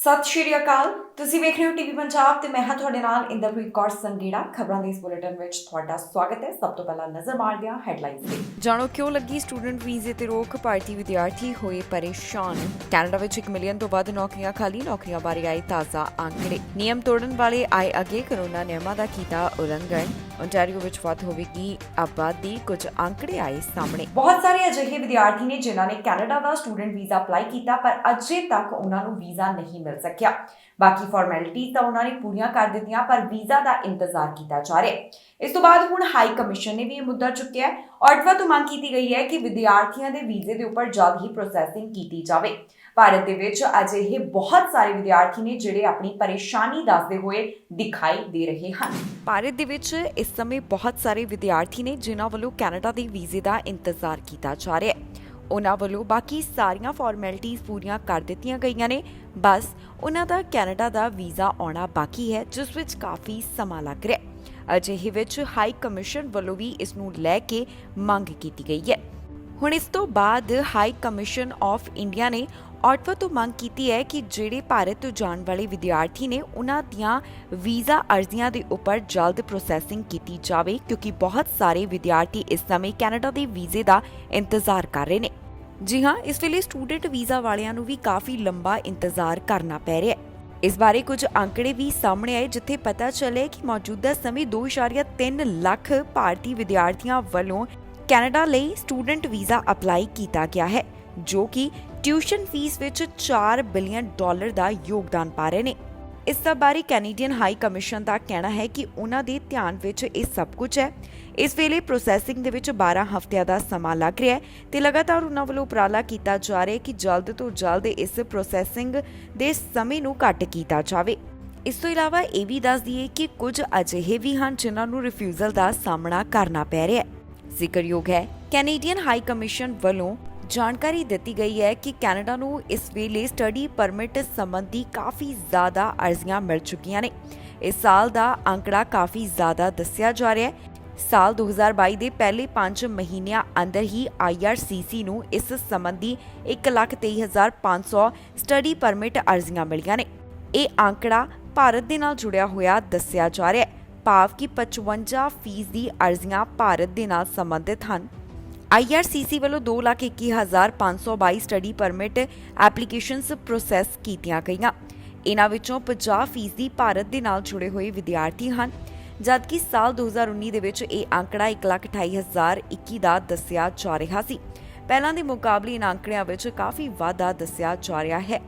ਸਤਿ ਸ਼੍ਰੀ ਅਕਾਲ। ਤੁਸੀਂ ਵੇਖ ਰਹੇ ਹੋ ਟੀਵੀ ਪੰਜਾਬ ਤੇ ਮੈਂ ਹਾਂ ਤੁਹਾਡੇ ਨਾਲ ਇੰਦਰਪ੍ਰੀਤ ਕੌਰ ਸੰਗੀੜਾ। ਖਬਰਾਂ ਦੇ ਇਸ ਬੁਲੇਟਿਨ ਵਿੱਚ ਤੁਹਾਡਾ ਸਵਾਗਤ ਹੈ। ਸਭ ਤੋਂ ਪਹਿਲਾਂ ਨਜ਼ਰ ਮਾਰਦੇ ਹਾਂ ਹੈਡਲਾਈਨਸ ਤੇ। ਜਾਣੋ ਕਿਉਂ ਲੱਗੀ ਸਟੂਡੈਂਟ ਵੀਜ਼ੇ ਤੇ ਰੋਕ, ਭਾਰਤੀ ਵਿਦਿਆਰਥੀ ਹੋਏ ਪਰੇਸ਼ਾਨ। ਕੈਨੇਡਾ ਵਿੱਚ 1 ਮਿਲੀਅਨ ਤੋਂ ਵੱਧ ਨੌਕਰੀਆਂ ਖਾਲੀ, ਨੌਕਰੀਆਂ ਬਾਰੇ ਆਏ ਤਾਜ਼ਾ ਆંકੜੇ। ਨਿਯਮ ਤੋੜਨ ਵਾਲੇ ਆਏ ਅੱਗੇ, ਕਰੋਨਾ ਨਿਯਮਾਂ ਦਾ ਕੀਤਾ ਉਲੰਘਣ। ਓਨਟਾਰੀਓ ਵਿੱਚ ਵੱਧ ਹੋਵੇਗੀ ਆਬਾਦੀ, ਕੁਝ ਆંકੜੇ ਆਏ ਸਾਹਮਣੇ। ਬਹੁਤ ਸਾਰੇ ਅਜਿਹੇ ਵਿਦਿਆਰਥੀ ਨੇ ਜਿਨ੍ਹਾਂ ਨੇ ਕੈਨੇਡਾ ਦਾ ਸਟੂਡੈਂਟ ਵੀਜ਼ਾ ਅਪਲਾਈ ਕੀਤਾ ਪਰ ਅਜੇ ਤੱਕ ਉਹਨਾਂ ਨੂੰ ਵੀਜ਼ਾ ਨਹੀਂ ਮਿਲ ਸਕਿਆ। ਬਾਕੀ ਫਾਰਮੈਲਿਟੀ ਤਾਂ ਉਹਨਾਂ ਨੇ ਪੂਰੀਆਂ ਕਰ ਦਿੱਤੀਆਂ ਪਰ ਵੀਜ਼ਾ ਦਾ ਇੰਤਜ਼ਾਰ ਕੀਤਾ ਜਾ ਰਿਹਾ ਹੈ। ਇਸ ਤੋਂ ਬਾਅਦ ਹੁਣ ਹਾਈ ਕਮਿਸ਼ਨ ਨੇ ਵੀ ਇਹ ਮੁੱਦਾ ਚੁੱਕਿਆ ਹੈ। ਆਟਵਾ ਤੋਂ ਮੰਗ ਕੀਤੀ ਗਈ ਹੈ ਕਿ ਵਿਦਿਆਰਥੀਆਂ ਦੇ ਵੀਜ਼ੇ ਦੇ ਉੱਪਰ ਜਲਦ ਹੀ ਪ੍ਰੋਸੈਸਿੰਗ ਕੀਤੀ ਜਾਵੇ। ਭਾਰਤ ਦੇ ਵਿੱਚ ਅਜਿਹੇ ਬਹੁਤ ਸਾਰੇ ਵਿਦਿਆਰਥੀ ਨੇ ਜਿਹੜੇ ਆਪਣੀ ਪਰੇਸ਼ਾਨੀ ਦੱਸਦੇ ਹੋਏ ਦਿਖਾਈ ਦੇ ਰਹੇ ਹਨ। ਭਾਰਤ ਦੇ ਵਿੱਚ ਇਸ ਸਮੇਂ ਬਹੁਤ ਸਾਰੇ ਵਿਦਿਆਰਥੀ ਨੇ ਜਿਨ੍ਹਾਂ ਵੱਲੋਂ ਕੈਨੇਡਾ ਦੇ ਵੀਜ਼ੇ ਦਾ ਇੰਤਜ਼ਾਰ ਕੀਤਾ ਜਾ ਰਿਹਾ ਹੈ। ਉਹਨਾਂ ਵੱਲੋਂ ਬਾਕੀ ਸਾਰੀਆਂ ਫਾਰਮੈਲਿਟੀਜ਼ ਪੂਰੀਆਂ ਕਰ ਦਿੱਤੀਆਂ ਗਈਆਂ ਨੇ, ਬਸ ਉਹਨਾਂ ਦਾ ਕੈਨੇਡਾ ਦਾ ਵੀਜ਼ਾ ਆਉਣਾ ਬਾਕੀ ਹੈ, ਜਿਸ ਵਿੱਚ ਕਾਫੀ ਸਮਾਂ ਲੱਗ ਰਿਹਾ ਹੈ। ਅਜਿਹੇ ਵਿੱਚ ਹਾਈ ਕਮਿਸ਼ਨ ਵੱਲੋਂ ਵੀ ਇਸ ਨੂੰ ਲੈ ਕੇ ਮੰਗ ਕੀਤੀ ਗਈ ਹੈ। ਹੁਣ ਇਸ ਤੋਂ ਬਾਅਦ ਹਾਈ ਕਮਿਸ਼ਨ ਆਫ ਇੰਡੀਆ ਨੇ ਆਟਵਾ ਤੋਂ ਮੰਗ ਕੀਤੀ ਹੈ ਕਿ ਜਿਹੜੇ ਭਾਰਤ ਤੋਂ ਜਾਣ ਵਾਲੇ ਵਿਦਿਆਰਥੀ ਨੇ ਉਹਨਾਂ ਦੀਆਂ ਵੀਜ਼ਾ ਅਰਜ਼ੀਆਂ ਦੇ ਉੱਪਰ ਜਲਦ ਪ੍ਰੋਸੈਸਿੰਗ ਕੀਤੀ ਜਾਵੇ, ਕਿਉਂਕਿ ਬਹੁਤ ਸਾਰੇ ਵਿਦਿਆਰਥੀ ਇਸ ਸਮੇਂ ਕੈਨੇਡਾ ਦੇ ਵੀਜ਼ੇ ਦਾ ਇੰਤਜ਼ਾਰ ਕਰ ਰਹੇ ਨੇ। ਜੀ ਹਾਂ, ਇਸ ਵੇਲੇ ਸਟੂਡੈਂਟ ਵੀਜ਼ਾ ਵਾਲਿਆਂ ਨੂੰ ਵੀ ਕਾਫੀ ਲੰਬਾ ਇੰਤਜ਼ਾਰ ਕਰਨਾ ਪੈ ਰਿਹਾ ਹੈ। ਇਸ ਬਾਰੇ ਕੁਝ ਆંકੜੇ ਵੀ ਸਾਹਮਣੇ ਆਏ, ਜਿੱਥੇ ਪਤਾ ਚੱਲਿਆ ਕਿ ਮੌਜੂਦਾ ਸਮੇਂ 2.3 ਲੱਖ ਭਾਰਤੀ ਵਿਦਿਆਰਥੀਆਂ ਵੱਲੋਂ ਕੈਨੇਡਾ ਲਈ ਸਟੂਡੈਂਟ ਵੀਜ਼ਾ ਅਪਲਾਈ ਕੀਤਾ ਗਿਆ ਹੈ, ਜੋ ਕਿ ਟਿਊਸ਼ਨ ਫੀਸ ਵਿੱਚ $4 ਬਿਲੀਅਨ ਦਾ ਯੋਗਦਾਨ ਪਾ ਰਹੇ ਨੇ। ਇਸ ਸਭ ਬਾਰੇ ਕੈਨੇਡੀਅਨ ਹਾਈ ਕਮਿਸ਼ਨ ਦਾ ਕਹਿਣਾ ਹੈ ਕਿ ਉਹਨਾਂ ਦੇ ਧਿਆਨ ਵਿੱਚ ਇਹ ਸਭ ਕੁਝ ਹੈ। ਇਸ ਵੇਲੇ ਪ੍ਰੋਸੈਸਿੰਗ ਦੇ ਵਿੱਚ 12 ਹਫ਼ਤਿਆਂ ਦਾ ਸਮਾਂ ਲੱਗ ਰਿਹਾ ਹੈ ਤੇ ਲਗਾਤਾਰ ਉਹਨਾਂ ਵੱਲੋਂ ਉਪਰਾਲਾ ਕੀਤਾ ਜਾ ਰਿਹਾ ਹੈ ਕਿ ਜਲਦ ਤੋਂ ਜਲਦ ਇਸ ਪ੍ਰੋਸੈਸਿੰਗ ਦੇ ਸਮੇਂ ਨੂੰ ਘੱਟ ਕੀਤਾ ਜਾਵੇ। ਇਸ ਤੋਂ ਇਲਾਵਾ ਇਹ ਵੀ ਦੱਸ ਦਈਏ ਕਿ ਕੁਝ ਅਜਿਹੇ ਵੀ ਹਨ ਜਿਨ੍ਹਾਂ ਨੂੰ ਰਿਫਿਊਜ਼ਲ ਦਾ ਸਾਹਮਣਾ ਕਰਨਾ ਪੈ ਰਿਹਾ ਹੈ। ਜ਼ਿਕਰਯੋਗ ਹੈ, ਕੈਨੇਡੀਅਨ ਹਾਈ ਕਮਿਸ਼ਨ ਵੱਲੋਂ ਜਾਣਕਾਰੀ ਦਿੱਤੀ ਗਈ ਹੈ ਕਿ ਕੈਨੇਡਾ ਨੂੰ ਇਸ ਵੇਲੇ ਸਟੱਡੀ ਪਰਮਿਟ ਸੰਬੰਧੀ ਕਾਫੀ ਜ਼ਿਆਦਾ ਅਰਜ਼ੀਆਂ ਮਿਲ ਚੁੱਕੀਆਂ ਨੇ। ਇਸ ਸਾਲ ਦਾ ਅੰਕੜਾ ਕਾਫੀ ਜ਼ਿਆਦਾ ਦੱਸਿਆ ਜਾ ਰਿਹਾ ਹੈ। ਸਾਲ 2022 ਦੇ ਪਹਿਲੇ 5 ਮਹੀਨਿਆਂ ਅੰਦਰ ਹੀ IRCC ਨੂੰ ਇਸ ਸੰਬੰਧੀ 1,23,500 ਸਟੱਡੀ ਪਰਮਿਟ ਅਰਜ਼ੀਆਂ ਮਿਲੀਆਂ ਨੇ। ਇਹ ਅੰਕੜਾ ਭਾਰਤ ਦੇ ਨਾਲ ਜੁੜਿਆ ਹੋਇਆ ਦੱਸਿਆ ਜਾ ਰਿਹਾ ਹੈ, ਭਾਵ ਕਿ 55% ਦੀ ਅਰਜ਼ੀਆਂ ਭਾਰਤ ਦੇ ਨਾਲ ਸੰਬੰਧਿਤ ਹਨ। IRCC ਵੱਲੋਂ 2,21,522 ਸਟੱਡੀ ਪਰਮਿਟ ਐਪਲੀਕੇਸ਼ਨਸ ਪ੍ਰੋਸੈਸ ਕੀਤੀਆਂ ਗਈਆਂ। ਇਹਨਾਂ ਵਿੱਚੋਂ 50% ਭਾਰਤ ਦੇ ਨਾਲ ਜੁੜੇ ਹੋਏ ਵਿਦਿਆਰਥੀ ਹਨ, ਜਦਕਿ ਸਾਲ 2019 ਦੇ ਵਿੱਚ ਇਹ ਅੰਕੜਾ 1,28,021 ਦਾ ਦੱਸਿਆ ਜਾ ਰਿਹਾ ਸੀ। ਪਹਿਲਾਂ ਦੇ ਮੁਕਾਬਲੇ ਇਹਨਾਂ ਅੰਕੜਿਆਂ ਵਿੱਚ ਕਾਫੀ ਵਾਧਾ ਦੱਸਿਆ ਜਾ ਰਿਹਾ ਹੈ।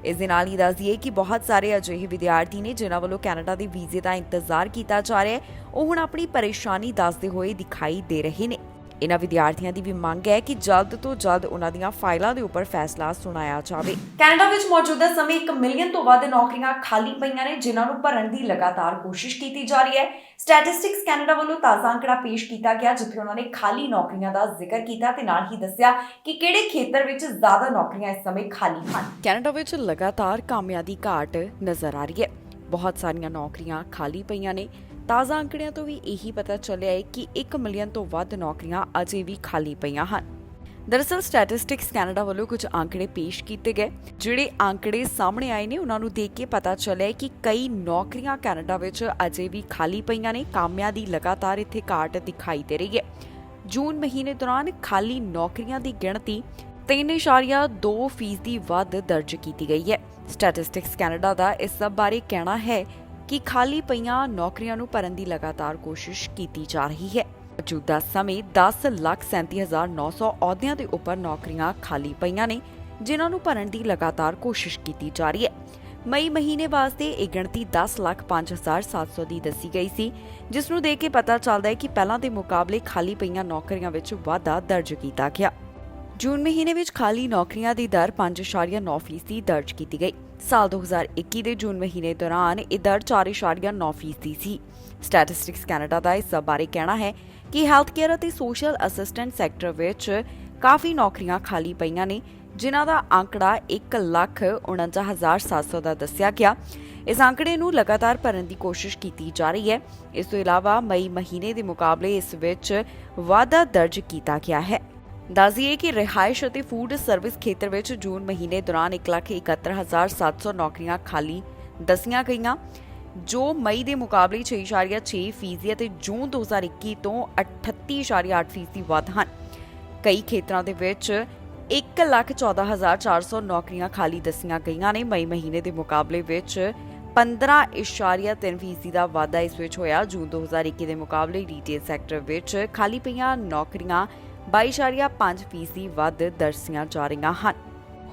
ਇਸ ਦੇ ਨਾਲ ਹੀ ਦੱਸ ਦਈਏ ਕਿ ਬਹੁਤ ਸਾਰੇ ਅਜਿਹੇ ਵਿਦਿਆਰਥੀ ਨੇ ਜਿਨ੍ਹਾਂ ਵੱਲੋਂ ਕੈਨੇਡਾ ਦੇ ਵੀਜ਼ੇ ਦਾ ਇੰਤਜ਼ਾਰ ਕੀਤਾ ਜਾ ਰਿਹਾ ਹੈ, ਉਹ ਹੁਣ ਆਪਣੀ ਪਰੇਸ਼ਾਨੀ ਦੱਸਦੇ ਹੋਏ ਦਿਖਾਈ ਦੇ ਰਹੇ ਨੇ। ਇਹਨਾਂ ਵਿਦਿਆਰਥੀਆਂ ਦੀ ਵੀ ਮੰਗ ਹੈ ਕਿ ਜਲਦ ਤੋਂ ਜਲਦ ਉਹਨਾਂ ਦੀਆਂ ਫਾਈਲਾਂ ਦੇ ਉੱਪਰ ਫੈਸਲਾ ਸੁਣਾਇਆ ਜਾਵੇ। ਕੈਨੇਡਾ ਵਿੱਚ ਮੌਜੂਦਾ ਸਮੇਂ 1 ਮਿਲੀਅਨ ਤੋਂ ਵੱਧ ਨੌਕਰੀਆਂ ਖਾਲੀ ਪਈਆਂ ਨੇ, ਜਿਨ੍ਹਾਂ ਨੂੰ ਭਰਨ ਦੀ ਲਗਾਤਾਰ ਕੋਸ਼ਿਸ਼ ਕੀਤੀ ਜਾ ਰਹੀ ਹੈ। ਸਟੈਟਿਸਟਿਕਸ ਕੈਨੇਡਾ ਵੱਲੋਂ ਤਾਜ਼ਾ ਅੰਕੜਾ ਪੇਸ਼ ਕੀਤਾ ਗਿਆ, ਜਿੱਥੇ ਉਹਨਾਂ ਨੇ ਖਾਲੀ ਨੌਕਰੀਆਂ ਦਾ ਜ਼ਿਕਰ ਕੀਤਾ ਤੇ ਨਾਲ ਹੀ ਦੱਸਿਆ ਕਿ ਕਿਹੜੇ ਖੇਤਰ ਵਿੱਚ ਜ਼ਿਆਦਾ ਨੌਕਰੀਆਂ ਇਸ ਸਮੇਂ ਖਾਲੀ ਹਨ। ਕੈਨੇਡਾ ਵਿੱਚ ਲਗਾਤਾਰ ਕਾਮਿਆਂ ਦੀ ਘਾਟ ਨਜ਼ਰ ਆ ਰਹੀ ਹੈ। ਬਹੁਤ ਸਾਰੀਆਂ ਨੌਕਰੀਆਂ ਖਾਲੀ ਪਈਆਂ ਨੇ। ਤਾਜ਼ਾ ਅੰਕੜਿਆਂ ਤੋਂ ਵੀ ਇਹੀ ਪਤਾ ਚੱਲਿਆ ਹੈ ਕਿ 1 ਮਿਲੀਅਨ ਤੋਂ ਵੱਧ ਨੌਕਰੀਆਂ ਅਜੇ ਵੀ ਖਾਲੀ ਪਈਆਂ ਹਨ। ਦਰਅਸਲ ਸਟੈਟਿਸਟਿਕਸ ਕੈਨੇਡਾ ਵੱਲੋਂ ਕੁਝ ਅੰਕੜੇ ਪੇਸ਼ ਕੀਤੇ ਗਏ। ਜਿਹੜੇ ਅੰਕੜੇ ਸਾਹਮਣੇ ਆਏ ਨੇ ਉਹਨਾਂ ਨੂੰ ਦੇਖ ਕੇ ਪਤਾ ਚੱਲਿਆ ਕਿ ਕਈ ਨੌਕਰੀਆਂ ਕੈਨੇਡਾ ਵਿੱਚ ਅਜੇ ਵੀ ਖਾਲੀ ਪਈਆਂ ਨੇ। ਕਾਮਿਆਂ ਦੀ ਲਗਾਤਾਰ ਇੱਥੇ ਘਾਟ ਦਿਖਾਈ ਦੇ ਰਹੀ ਹੈ। ਜੂਨ ਮਹੀਨੇ ਦੌਰਾਨ ਖਾਲੀ ਨੌਕਰੀਆਂ ਦੀ ਗਿਣਤੀ 3.2% ਵੱਧ ਦਰਜ ਕੀਤੀ ਗਈ ਹੈ। ਸਟੈਟਿਸਟਿਕਸ ਕੈਨੇਡਾ ਦਾ ਇਸ ਸਭ ਬਾਰੇ ਕਹਿਣਾ ਹੈ ਕਿ ਖਾਲੀ ਪਈਆਂ ਨੌਕਰੀਆਂ ਨੂੰ ਭਰਨ ਦੀ ਲਗਾਤਾਰ ਕੋਸ਼ਿਸ਼ ਕੀਤੀ ਜਾ ਰਹੀ ਹੈ। ਮੌਜੂਦਾ ਸਮੇਂ 10,37,900 ਅਹੁਦਿਆਂ ਦੇ ਉੱਪਰ ਨੌਕਰੀਆਂ ਖਾਲੀ ਪਈਆਂ ਨੇ, ਜਿਨ੍ਹਾਂ ਨੂੰ ਭਰਨ ਦੀ ਲਗਾਤਾਰ ਕੋਸ਼ਿਸ਼ ਕੀਤੀ ਜਾ ਰਹੀ ਹੈ। ਮਈ ਮਹੀਨੇ ਵਾਸਤੇ ਇਹ ਗਿਣਤੀ 10,05,700 ਦੀ ਦੱਸੀ ਗਈ ਸੀ, ਜਿਸ ਨੂੰ ਦੇਖ ਕੇ ਪਤਾ ਚੱਲਦਾ ਹੈ ਕਿ ਪਹਿਲਾਂ ਦੇ ਮੁਕਾਬਲੇ ਖਾਲੀ ਪਈਆਂ ਨੌਕਰੀਆਂ ਵਿੱਚ ਵਾਧਾ ਦਰਜ ਕੀਤਾ ਗਿਆ। ਜੂਨ ਮਹੀਨੇ ਵਿੱਚ ਖਾਲੀ ਨੌਕਰੀਆਂ ਦੀ ਦਰ 5.9% ਦਰਜ ਕੀਤੀ ਗਈ। ਸਾਲ 2021 ਦੇ ਜੂਨ ਮਹੀਨੇ ਦੌਰਾਨ ਇਹ ਦਰ 4.9% ਸੀ। ਸਟੈਟਿਸਟਿਕਸ ਕੈਨੇਡਾ ਦਾ ਇਸ ਬਾਰੇ ਕਹਿਣਾ ਹੈ ਕਿ ਹੈਲਥ ਕੇਅਰ ਅਤੇ ਸੋਸ਼ਲ ਅਸਿਸਟੈਂਟ ਸੈਕਟਰ ਵਿੱਚ ਕਾਫੀ ਨੌਕਰੀਆਂ ਖਾਲੀ ਪਈਆਂ ਨੇ, ਜਿਨ੍ਹਾਂ ਦਾ ਅੰਕੜਾ 1,49,700 ਦਾ ਦੱਸਿਆ ਗਿਆ। ਇਸ ਅੰਕੜੇ ਨੂੰ ਲਗਾਤਾਰ ਭਰਨ ਦੀ ਕੋਸ਼ਿਸ਼ ਕੀਤੀ ਜਾ ਰਹੀ ਹੈ। ਇਸ ਤੋਂ ਇਲਾਵਾ ਮਈ ਮਹੀਨੇ ਦੇ ਮੁਕਾਬਲੇ ਇਸ ਵਿੱਚ ਵਾਧਾ ਦਰਜ ਕੀਤਾ ਗਿਆ ਹੈ। ਦੱਸ ਦਈਏ ਕਿ ਰਿਹਾਇਸ਼ ਅਤੇ ਫੂਡ ਸਰਵਿਸ ਖੇਤਰ ਵਿੱਚ ਜੂਨ ਮਹੀਨੇ ਦੌਰਾਨ 1,71,700 ਨੌਕਰੀਆਂ ਖਾਲੀ ਦੱਸੀਆਂ ਗਈਆਂ, ਜੋ ਮਈ ਦੇ ਮੁਕਾਬਲੇ 6.6% ਅਤੇ ਜੂਨ 2021 ਤੋਂ 38.8% ਵੱਧ ਹਨ। ਕਈ ਖੇਤਰਾਂ ਦੇ ਵਿੱਚ 1,14,400 ਨੌਕਰੀਆਂ ਖਾਲੀ ਦੱਸੀਆਂ ਗਈਆਂ ਨੇ। ਮਈ ਮਹੀਨੇ ਦੇ ਮੁਕਾਬਲੇ ਵਿੱਚ 15.3% ਦਾ ਵਾਧਾ ਇਸ ਵਿੱਚ ਹੋਇਆ। ਜੂਨ 2021 ਦੇ ਮੁਕਾਬਲੇ ਰੀਟੇਲ ਸੈਕਟਰ ਵਿੱਚ ਖਾਲੀ ਪਈਆਂ ਨੌਕਰੀਆਂ 22.5% ਵੱਧ ਦਰਸਾਈਆਂ ਜਾ ਰਹੀਆਂ ਹਨ।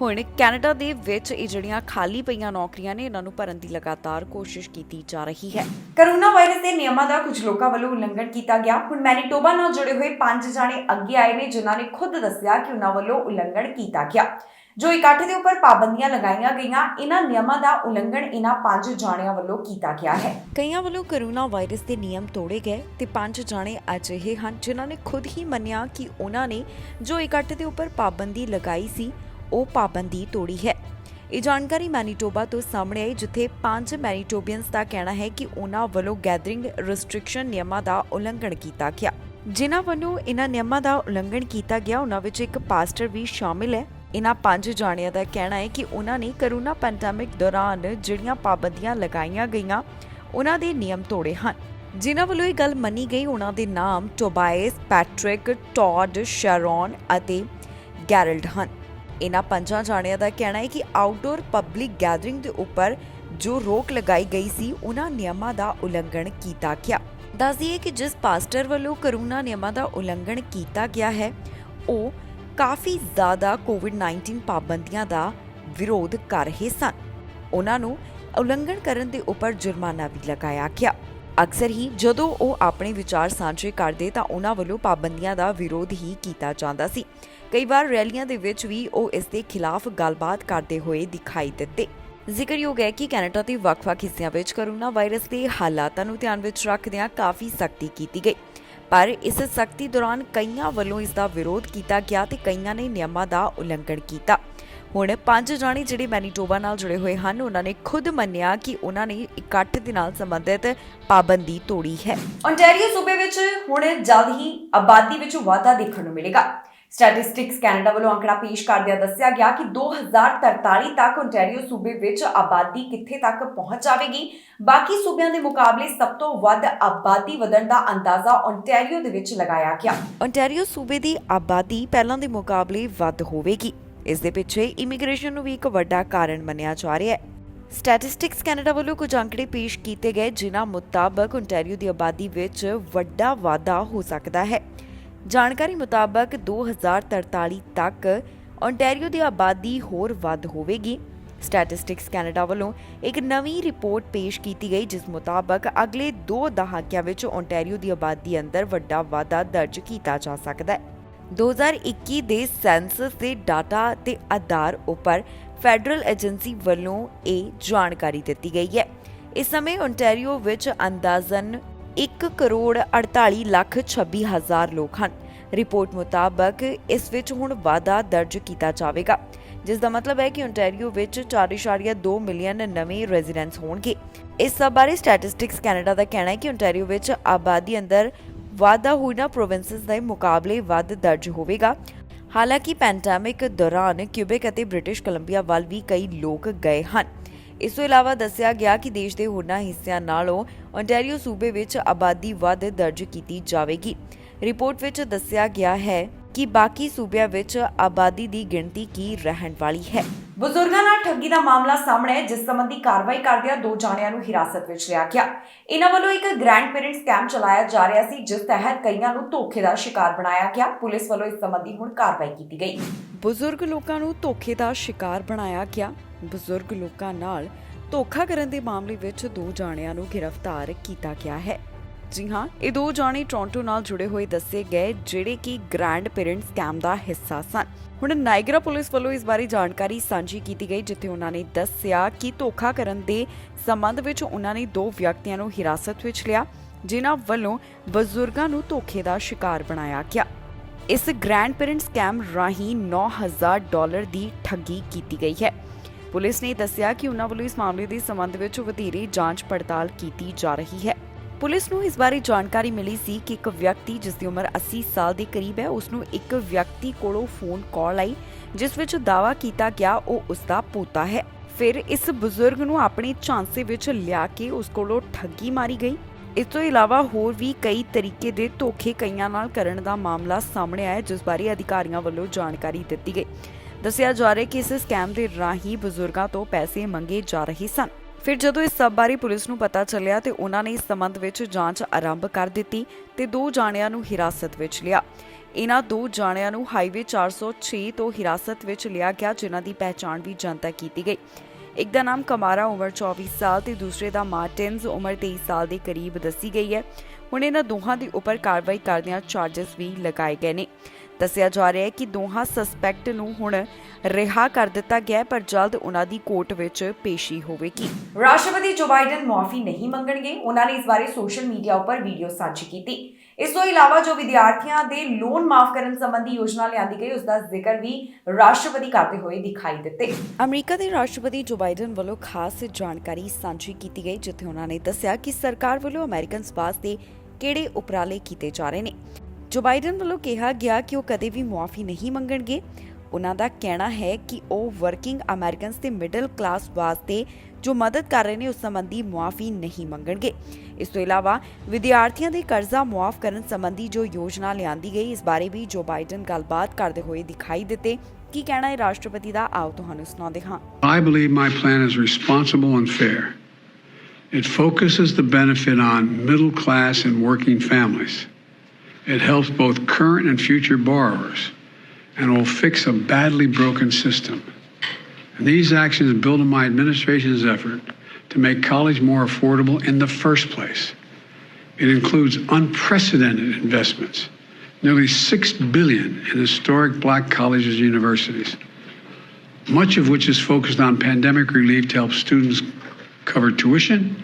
ਹੁਣ ਕੈਨੇਡਾ ਦੇ ਵਿੱਚ ਇਹ ਜਿਹੜੀਆਂ ਖਾਲੀ ਪਈਆਂ ਨੌਕਰੀਆਂ ਨੇ, ਇਹਨਾਂ ਨੂੰ ਭਰਨ ਦੀ ਲਗਾਤਾਰ ਕੋਸ਼ਿਸ਼ ਕੀਤੀ ਜਾ ਰਹੀ ਹੈ। ਕੋਰੋਨਾ ਵਾਇਰਸ ਦੇ ਨਿਯਮਾਂ ਦਾ ਕੁਝ ਲੋਕਾਂ ਵੱਲੋਂ ਉਲੰਘਣ ਕੀਤਾ ਗਿਆ। ਹੁਣ ਮੈਨੀਟੋਬਾ ਨਾਲ ਜੁੜੇ ਹੋਏ 5 ਜਾਣੇ ਅੱਗੇ ਆਏ ਨੇ, ਜਿਨ੍ਹਾਂ ਨੇ ਖੁਦ ਦੱਸਿਆ ਕਿ ਉਹਨਾਂ ਵੱਲੋਂ ਉਲੰਘਣ ਕੀਤਾ ਗਿਆ। ਜੋ ਇਕੱਠ ਦੇ ਉੱਪਰ ਪਾਬੰਦੀਆਂ ਲਗਾਈਆਂ ਗਈਆਂ, ਇਹਨਾਂ ਨਿਯਮਾਂ ਦਾ ਉਲੰਘਣ ਇਹਨਾਂ 5 ਜਾਣਿਆਂ ਵੱਲੋਂ ਕੀਤਾ ਗਿਆ ਹੈ। ਕਈਆਂ ਵੱਲੋਂ ਕੋਰੋਨਾ ਵਾਇਰਸ ਦੇ ਨਿਯਮ ਤੋੜੇ ਗਏ ਤੇ 5 ਜਾਣੇ ਅਜਿਹੇ ਹਨ ਜਿਨ੍ਹਾਂ ਨੇ ਖੁਦ ਹੀ ਮੰਨਿਆ ਕਿ ਉਹਨਾਂ ਨੇ ਜੋ ਇਕੱਠ ਦੇ ਉੱਪਰ ਪਾਬੰਦੀ ਲਗਾਈ ਸੀ ਉਹ ਪਾਬੰਦੀ ਤੋੜੀ ਹੈ। ਇਹ ਜਾਣਕਾਰੀ ਮੈਨੀਟੋਬਾ ਤੋਂ ਸਾਹਮਣੇ ਆਈ, ਜਿੱਥੇ 5 ਮੈਨੀਟੋਬੀਅਨਸ ਦਾ ਕਹਿਣਾ ਹੈ ਕਿ ਉਹਨਾਂ ਵੱਲੋਂ ਗੈਦਰਿੰਗ ਰਿਸਟ੍ਰਿਕਸ਼ਨ ਨਿਯਮਾਂ ਦਾ ਉਲੰਘਣ ਕੀਤਾ ਗਿਆ। ਜਿਨ੍ਹਾਂ ਵੱਲੋਂ ਇਹਨਾਂ ਨਿਯਮਾਂ ਦਾ ਉਲੰਘਣ ਕੀਤਾ ਗਿਆ, ਉਹਨਾਂ ਵਿੱਚ ਇੱਕ ਪਾਸਟਰ ਵੀ ਸ਼ਾਮਿਲ ਹੈ। ਇਹਨਾਂ 5 ਜਾਣਿਆਂ ਦਾ ਕਹਿਣਾ ਹੈ ਕਿ ਉਹਨਾਂ ਨੇ ਕੋਰੋਨਾ ਪੈਂਡੇਮਿਕ ਦੌਰਾਨ ਜਿਹੜੀਆਂ ਪਾਬੰਦੀਆਂ ਲਗਾਈਆਂ ਗਈਆਂ, ਉਹਨਾਂ ਦੇ ਨਿਯਮ ਤੋੜੇ ਹਨ। ਜਿਨ੍ਹਾਂ ਵੱਲੋਂ ਇਹ ਗੱਲ ਮੰਨੀ ਗਈ, ਉਹਨਾਂ ਦੇ ਨਾਮ ਟੋਬਾਇਸ, ਪੈਟਰਿਕ, ਟੌਡ, ਸ਼ੈਰੋਨ ਅਤੇ ਗੈਰਲਡ ਹਨ। ਇਹਨਾਂ 5 ਜਾਣਿਆਂ ਦਾ ਕਹਿਣਾ ਹੈ ਕਿ ਆਊਟਡੋਰ ਪਬਲਿਕ ਗੈਦਰਿੰਗ ਦੇ ਉੱਪਰ ਜੋ ਰੋਕ ਲਗਾਈ ਗਈ ਸੀ, ਉਹਨਾਂ ਨਿਯਮਾਂ ਦਾ ਉਲੰਘਣ ਕੀਤਾ ਗਿਆ। ਦੱਸ ਦਈਏ ਕਿ ਜਿਸ ਪਾਸਟਰ ਵੱਲੋਂ ਕੋਰੋਨਾ ਨਿਯਮਾਂ ਦਾ ਉਲੰਘਣ ਕੀਤਾ ਗਿਆ ਹੈ, ਉਹ ਕਾਫੀ ਜ਼ਿਆਦਾ ਕੋਵਿਡ-19 ਪਾਬੰਦੀਆਂ ਦਾ ਵਿਰੋਧ ਕਰ ਰਹੇ ਸਨ। ਉਹਨਾਂ ਨੂੰ ਉਲੰਘਣ ਕਰਨ ਦੇ ਉੱਪਰ ਜੁਰਮਾਨਾ ਵੀ ਲਗਾਇਆ ਗਿਆ। ਅਕਸਰ ਹੀ ਜਦੋਂ ਉਹ ਆਪਣੇ ਵਿਚਾਰ ਸਾਂਝੇ ਕਰਦੇ ਤਾਂ ਉਹਨਾਂ ਵੱਲੋਂ ਪਾਬੰਦੀਆਂ ਦਾ ਵਿਰੋਧ ਹੀ ਕੀਤਾ ਜਾਂਦਾ ਸੀ। ਕਈ ਵਾਰ ਰੈਲੀਆਂ ਦੇ ਵਿੱਚ ਵੀ ਉਹ ਇਸ ਦੇ ਖਿਲਾਫ ਗੱਲਬਾਤ ਕਰਦੇ ਹੋਏ ਦਿਖਾਈ ਦਿੱਤੇ। ਜ਼ਿਕਰਯੋਗ ਹੈ ਕਿ ਕੈਨੇਡਾ ਦੇ ਵੱਖ-ਵੱਖ ਹਿੱਸਿਆਂ ਵਿੱਚ ਕੋਰੋਨਾ ਵਾਇਰਸ ਦੇ ਹਾਲਾਤਾਂ ਨੂੰ ਧਿਆਨ ਵਿੱਚ ਰੱਖਦਿਆਂ ਕਾਫੀ ਸਖਤੀ ਕੀਤੀ ਗਈ, ਪਰ ਇਸ ਸਖਤੀ ਦੌਰਾਨ ਕਈਆਂ ਵੱਲੋਂ ਇਸ ਦਾ ਵਿਰੋਧ ਕੀਤਾ ਗਿਆ ਤੇ ਕਈਆਂ ਨੇ ਨਿਯਮਾਂ ਦਾ ਉਲੰਘਣ ਕੀਤਾ। ਹੁਣ 5 ਜਾਣੇ ਜਿਹੜੇ ਮੈਨੀਟੋਬਾ ਨਾਲ ਜੁੜੇ ਹੋਏ ਹਨ, ਉਹਨਾਂ ਨੇ ਖੁਦ ਮੰਨਿਆ ਕਿ ਉਹਨਾਂ ਨੇ ਇਕੱਠ ਦੇ ਨਾਲ ਸੰਬੰਧਿਤ ਪਾਬੰਦੀ ਤੋੜੀ ਹੈ। ਓਨਟਾਰੀਓ ਸੂਬੇ ਵਿੱਚ ਹੁਣ ਜਲਦ ਹੀ ਆਬਾਦੀ ਵਿੱਚ ਵਾਧਾ ਦੇਖਣ ਨੂੰ ਮਿਲੇਗਾ। ਸਟੈਟਿਸਟਿਕਸ ਕੈਨੇਡਾ ਵੱਲੋਂ ਅੰਕੜਾ ਪੇਸ਼ ਕਰਦਿਆਂ ਦੱਸਿਆ ਗਿਆ ਕਿ 2043 ਤੱਕ ਓਨਟਾਰੀਓ ਸੂਬੇ ਵਿੱਚ ਆਬਾਦੀ ਕਿੱਥੇ ਤੱਕ ਪਹੁੰਚ ਜਾਵੇਗੀ। ਬਾਕੀ ਸੂਬਿਆਂ ਦੇ ਮੁਕਾਬਲੇ ਸਭ ਤੋਂ ਵੱਧ ਆਬਾਦੀ ਵਧਣ ਦਾ ਅੰਦਾਜ਼ਾ ਓਨਟਾਰੀਓ ਦੇ ਵਿੱਚ ਲਗਾਇਆ ਗਿਆ। ਓਨਟਾਰੀਓ ਸੂਬੇ ਦੀ ਆਬਾਦੀ ਪਹਿਲਾਂ ਦੇ ਮੁਕਾਬਲੇ ਵੱਧ ਹੋਵੇਗੀ। ਇਸ ਦੇ ਪਿੱਛੇ ਇਮੀਗ੍ਰੇਸ਼ਨ ਨੂੰ ਵੀ ਇੱਕ ਵੱਡਾ ਕਾਰਨ ਮੰਨਿਆ ਜਾ ਰਿਹਾ ਹੈ। ਸਟੈਟਿਸਟਿਕਸ ਕੈਨੇਡਾ ਵੱਲੋਂ ਕੁਝ ਅੰਕੜੇ ਪੇਸ਼ ਕੀਤੇ ਗਏ, ਜਿਨ੍ਹਾਂ ਮੁਤਾਬਕ ਓਨਟਾਰੀਓ ਦੀ ਆਬਾਦੀ ਵਿੱਚ ਵੱਡਾ ਵਾਧਾ ਹੋ ਸਕਦਾ ਹੈ। ਜਾਣਕਾਰੀ ਮੁਤਾਬਕ 2043 ਤੱਕ ਓਨਟਾਰੀਓ ਦੀ ਆਬਾਦੀ ਹੋਰ ਵੱਧ ਹੋਵੇਗੀ। ਸਟੈਟਿਸਟਿਕਸ ਕੈਨੇਡਾ ਵੱਲੋਂ ਇੱਕ ਨਵੀਂ ਰਿਪੋਰਟ ਪੇਸ਼ ਕੀਤੀ ਗਈ, ਜਿਸ ਮੁਤਾਬਕ ਅਗਲੇ 2 ਦਹਾਕਿਆਂ ਵਿੱਚ ਓਨਟਾਰੀਓ ਦੀ ਆਬਾਦੀ ਅੰਦਰ ਵੱਡਾ ਵਾਧਾ ਦਰਜ ਕੀਤਾ ਜਾ ਸਕਦਾ ਹੈ। 2021 ਦੇ ਸੈਂਸਸ ਦੇ ਡਾਟਾ ਦੇ ਆਧਾਰ ਉੱਪਰ ਫੈਡਰਲ ਏਜੰਸੀ ਵੱਲੋਂ ਇਹ ਜਾਣਕਾਰੀ ਦਿੱਤੀ ਗਈ ਹੈ। ਇਸ ਸਮੇਂ ਓਨਟਾਰੀਓ ਵਿੱਚ ਅੰਦਾਜ਼ਨ 1,48,26,000 ਲੋਕ ਹਨ। ਰਿਪੋਰਟ ਮੁਤਾਬਕ ਇਸ ਵਿੱਚ ਹੁਣ ਵਾਧਾ ਦਰਜ ਕੀਤਾ ਜਾਵੇਗਾ, ਜਿਸ ਦਾ ਮਤਲਬ ਹੈ ਕਿ ਓਨਟਾਰੀਓ ਵਿੱਚ 4.2 ਮਿਲੀਅਨ ਨਵੇਂ ਰੈਜ਼ੀਡੈਂਟਸ ਹੋਣਗੇ। ਇਸ ਸਭ ਬਾਰੇ ਸਟੈਟਿਸਟਿਕਸ ਕੈਨੇਡਾ ਦਾ ਕਹਿਣਾ ਹੈ ਕਿ ਓਨਟਾਰੀਓ ਵਿੱਚ ਆਬਾਦੀ ਅੰਦਰ ਵਾਧਾ ਹੋਣਾ ਪ੍ਰੋਵਿੰਸਸ ਦੇ ਮੁਕਾਬਲੇ ਵੱਧ ਦਰਜ ਹੋਵੇਗਾ। ਹਾਲਾਂਕਿ ਪੈਂਡੇਮਿਕ ਦੌਰਾਨ ਕਿਊਬੈਕ ਅਤੇ ਬ੍ਰਿਟਿਸ਼ ਕੋਲੰਬੀਆ ਵੱਲ ਵੀ ਕਈ ਲੋਕ ਗਏ ਹਨ। ਇਸ ਤੋਂ ਇਲਾਵਾ ਦੱਸਿਆ ਗਿਆ ਕਿ ਦੇਸ਼ ਦੇ ਹੋਰਨਾਂ ਹਿੱਸਿਆਂ ਨਾਲੋਂ ਓਨਟਾਰੀਓ ਸੂਬੇ ਵਿੱਚ ਆਬਾਦੀ ਵੱਧ ਦਰਜ ਕੀਤੀ ਜਾਵੇਗੀ। ਰਿਪੋਰਟ ਵਿੱਚ ਦੱਸਿਆ ਗਿਆ ਹੈ ਕਿ ਬਾਕੀ ਸੂਬਿਆਂ ਵਿੱਚ ਆਬਾਦੀ ਦੀ ਗਿਣਤੀ ਕੀ ਰਹਿਣ ਵਾਲੀ ਹੈ। ਬਜ਼ੁਰਗਾਂ ਨਾਲ ਠੱਗੀ ਦਾ ਮਾਮਲਾ ਸਾਹਮਣੇ, ਜਿਸ ਸੰਬੰਧੀ ਕਾਰਵਾਈ ਕਰਦਿਆਂ 2 ਜਾਣਿਆਂ ਨੂੰ ਹਿਰਾਸਤ ਵਿੱਚ ਲਿਆ ਗਿਆ। ਇਹਨਾਂ ਵੱਲੋਂ ਇੱਕ ਗ੍ਰੈਂਡ ਪੇਰੈਂਟ ਸਕੈਮ ਚਲਾਇਆ ਜਾ ਰਿਹਾ ਸੀ, ਜਿਸ ਤਹਿਤ ਕਈਆਂ ਨੂੰ ਧੋਖੇ ਦਾ ਸ਼ਿਕਾਰ ਬਣਾਇਆ ਗਿਆ। ਪੁਲਿਸ ਵੱਲੋਂ ਇਸ ਸੰਬੰਧੀ ਹੁਣ ਕਾਰਵਾਈ ਕੀਤੀ ਗਈ। ਬਜ਼ੁਰਗ ਲੋਕਾਂ ਨੂੰ ਧੋਖੇ ਦਾ ਸ਼ਿਕਾਰ ਬਣਾਇਆ ਗਿਆ। ਬਜ਼ੁਰਗ ਲੋਕਾਂ ਨਾਲ ਧੋਖਾ ਕਰਨ ਦੇ ਮਾਮਲੇ ਵਿੱਚ 2 ਜਾਣਿਆਂ ਨੂੰ ਗ੍ਰਿਫਤਾਰ ਕੀਤਾ ਗਿਆ ਹੈ। ਜੀ ਹਾਂ, ਇਹ 2 ਜਾਣੇ ਟੋਰਾਂਟੋ ਨਾਲ ਜੁੜੇ ਹੋਏ ਦੱਸੇ ਗਏ, ਜਿਹੜੇ ਕਿ ਗ੍ਰੈਂਡ ਪੇਰੈਂਟ ਸਕੈਮ ਦਾ ਹਿੱਸਾ ਸਨ। ਹੁਣ ਨਾਇਗਰਾ ਪੁਲਿਸ ਵੱਲੋਂ ਇਸ ਬਾਰੇ ਜਾਣਕਾਰੀ ਸਾਂਝੀ ਕੀਤੀ ਗਈ, ਜਿੱਥੇ ਉਹਨਾਂ ਨੇ ਦੱਸਿਆ ਕਿ ਧੋਖਾ ਕਰਨ ਦੇ ਸੰਬੰਧ ਵਿੱਚ ਉਹਨਾਂ ਨੇ 2 ਵਿਅਕਤੀਆਂ ਨੂੰ ਹਿਰਾਸਤ ਵਿੱਚ ਲਿਆ, ਜਿਨ੍ਹਾਂ ਵੱਲੋਂ ਬਜ਼ੁਰਗਾਂ ਨੂੰ ਧੋਖੇ ਦਾ ਸ਼ਿਕਾਰ ਬਣਾਇਆ ਗਿਆ। ਇਸ ਗ੍ਰੈਂਡ ਪੇਰੈਂਟ ਸਕੈਮ ਰਾਹੀਂ $9,000 ਦੀ ਠੱਗੀ ਕੀਤੀ ਗਈ ਹੈ। ਪੁਲਿਸ ਨੇ ਦੱਸਿਆ ਕਿ ਉਹਨਾਂ ਵੱਲੋਂ ਇਸ ਮਾਮਲੇ ਦੇ ਸੰਬੰਧ ਵਿੱਚ ਵਧੇਰੇ ਜਾਂਚ ਪੜਤਾਲ ਕੀਤੀ ਜਾ ਰਹੀ ਹੈ। ਪੁਲਿਸ ਨੂੰ ਇਸ ਬਾਰੇ ਜਾਣਕਾਰੀ ਮਿਲੀ ਸੀ ਕਿ ਇੱਕ ਵਿਅਕਤੀ ਜਿਸ ਦੀ ਉਮਰ 80 ਸਾਲ ਦੇ ਕਰੀਬ ਹੈ ਉਸ ਨੂੰ ਇੱਕ ਵਿਅਕਤੀ ਕੋਲੋਂ ਫੋਨ ਕਾਲ ਆਈ ਜਿਸ ਵਿੱਚ ਦਾਅਵਾ ਕੀਤਾ ਗਿਆ ਉਹ ਉਸ ਦਾ ਪੋਤਾ ਹੈ। ਫਿਰ ਇਸ ਬਜ਼ੁਰਗ ਨੂੰ ਆਪਣੇ ਝਾਂਸੇ ਵਿੱਚ ਲਿਆ ਕੇ ਉਸ ਕੋਲੋਂ ਠੱਗੀ ਮਾਰੀ ਗਈ। ਇਸ ਤੋਂ ਇਲਾਵਾ ਹੋਰ ਵੀ ਕਈ ਤਰੀਕੇ ਦੇ ਧੋਖੇ ਕਈਆਂ ਨਾਲ ਕਰਨ ਦਾ ਮਾਮਲਾ ਸਾਹਮਣੇ ਆਇਆ ਜਿਸ ਬਾਰੇ ਅਧਿਕਾਰੀਆਂ ਵੱਲੋਂ ਜਾਣਕਾਰੀ ਦਿੱਤੀ ਗਈ। ਦੱਸਿਆ ਜਾ ਰਿਹਾ ਕਿ ਇਸ ਸਕੈਮ ਦੇ ਰਾਹੀਂ ਬਜ਼ੁਰਗਾਂ ਤੋਂ ਪੈਸੇ ਮੰਗੇ ਜਾ ਰਹੇ ਸਨ। ਫਿਰ ਜਦੋਂ ਇਸ ਸਭ ਬਾਰੇ ਪੁਲਿਸ ਨੂੰ ਪਤਾ ਚੱਲਿਆ ਤੇ ਉਹਨਾਂ ਨੇ ਇਸ ਸੰਬੰਧ ਵਿੱਚ ਜਾਂਚ ਆਰੰਭ ਕਰ ਦਿੱਤੀ ਤੇ 2 ਜਾਣਿਆਂ ਨੂੰ ਹਿਰਾਸਤ ਵਿੱਚ ਲਿਆ। ਇਹਨਾਂ 2 ਜਾਣਿਆਂ ਨੂੰ ਹਾਈਵੇ 406 ਤੋਂ ਹਿਰਾਸਤ ਵਿੱਚ ਲਿਆ ਗਿਆ ਜਿਨ੍ਹਾਂ ਦੀ ਪਹਿਚਾਣ ਵੀ ਜਨਤਕ ਕੀਤੀ ਗਈ। ਇੱਕ ਦਾ ਨਾਮ ਕਮਾਰਾ ਉਮਰ 24 ਸਾਲ ਤੇ ਦੂਸਰੇ ਦਾ ਮਾਰਟਿਨਸ ਉਮਰ 23 ਸਾਲ ਦੇ ਕਰੀਬ ਦੱਸੀ ਗਈ ਹੈ। ਹੁਣ ਇਹਨਾਂ ਦੋਹਾਂ ਦੇ ਉੱਪਰ ਕਾਰਵਾਈ ਕਰਦਿਆਂ ਚਾਰजेस ਵੀ ਲਗਾਏ ਗਏ ਨੇ। ਦੱਸਿਆ ਜਾ ਰਿਹਾ ਹੈ ਕਿ ਦੋਹਾਂ ਸਸਪੈਕਟ ਨੂੰ ਹੁਣ ਰਿਹਾ ਕਰ ਦਿੱਤਾ ਗਿਆ ਪਰ ਜਲਦ ਉਹਨਾਂ ਦੀ ਕੋਰਟ ਵਿੱਚ ਪੇਸ਼ੀ ਹੋਵੇਗੀ। ਰਾਸ਼ਟਰਪਤੀ ਜੋ ਬਾਈਡਨ ਮੁਆਫੀ ਨਹੀਂ ਮੰਗਣਗੇ। ਉਹਨਾਂ ਨੇ ਇਸ ਬਾਰੇ ਸੋਸ਼ਲ ਮੀਡੀਆ ਉੱਪਰ ਵੀਡੀਓ ਸਾਂਝੀ ਕੀਤੀ। ਇਸ ਤੋਂ ਇਲਾਵਾ ਜੋ ਵਿਦਿਆਰਥੀਆਂ ਦੇ ਲੋਨ ਮਾਫ ਕਰਨ ਸੰਬੰਧੀ ਯੋਜਨਾ ਲਿਆਂਦੀ ਗਈ ਉਸ ਦਾ ਜ਼ਿਕਰ ਵੀ ਰਾਸ਼ਟਰਪਤੀ ਕਰਦੇ ਹੋਏ ਦਿਖਾਈ ਦਿੱਤੇ। ਅਮਰੀਕਾ ਦੇ ਰਾਸ਼ਟਰਪਤੀ ਜੋ ਬਾਈਡਨ ਵੱਲੋਂ ਖਾਸ ਜਾਣਕਾਰੀ ਸਾਂਝੀ ਕੀਤੀ ਗਈ ਜਿੱਥੇ ਉਹਨਾਂ ਨੇ ਦੱਸਿਆ ਕਿ ਸਰਕਾਰ ਵੱਲੋਂ ਅਮਰੀਕਨਸ ਵਾਸਤੇ ਕਿਹੜੇ ਉਪਰਾਲੇ ਕੀਤੇ ਜਾ ਰਹੇ ਨੇ। ਜੋ ਬਾਈਡਨ ਵੱਲੋਂ ਕਿਹਾ ਗਿਆ ਕਿ ਉਹ ਕਦੇ ਵੀ ਮੁਆਫੀ ਨਹੀਂ ਮੰਗਣਗੇ। ਉਹਨਾਂ ਦਾ ਕਹਿਣਾ ਹੈ ਕਿ ਉਹ ਵਰਕਿੰਗ ਅਮਰੀਕਨਸ ਤੇ ਮਿਡਲ ਕਲਾਸ ਵਾਸਤੇ ਜੋ ਮਦਦ ਕਰ ਰਹੇ ਨੇ ਉਸ ਸੰਬੰਧੀ ਮੁਆਫੀ ਨਹੀਂ ਮੰਗਣਗੇ। ਇਸ ਤੋਂ ਇਲਾਵਾ ਵਿਦਿਆਰਥੀਆਂ ਦੇ ਕਰਜ਼ਾ ਮੁਆਫ ਕਰਨ ਸੰਬੰਧੀ ਜੋ ਯੋਜਨਾ ਲਿਆਂਦੀ ਗਈ ਇਸ ਬਾਰੇ ਵੀ ਜੋ ਬਾਈਡਨ ਗੱਲਬਾਤ ਕਰਦੇ ਹੋਏ ਦਿਖਾਈ ਦਿੱਤੇ। ਕੀ ਕਹਿਣਾ ਹੈ ਰਾਸ਼ਟਰਪਤੀ ਦਾ, ਆਓ ਤੁਹਾਨੂੰ ਸੁਣਾਉਂਦੇ ਹਾਂ। I believe my plan is responsible and fair. It focuses the benefit on middle class and working families. It helps both current and future borrowers and will fix a badly broken system. And these actions build on my administration's effort to make college more affordable in the first place. It includes unprecedented investments, nearly $6 billion in historic black colleges and universities, much of which is focused on pandemic relief to help students cover tuition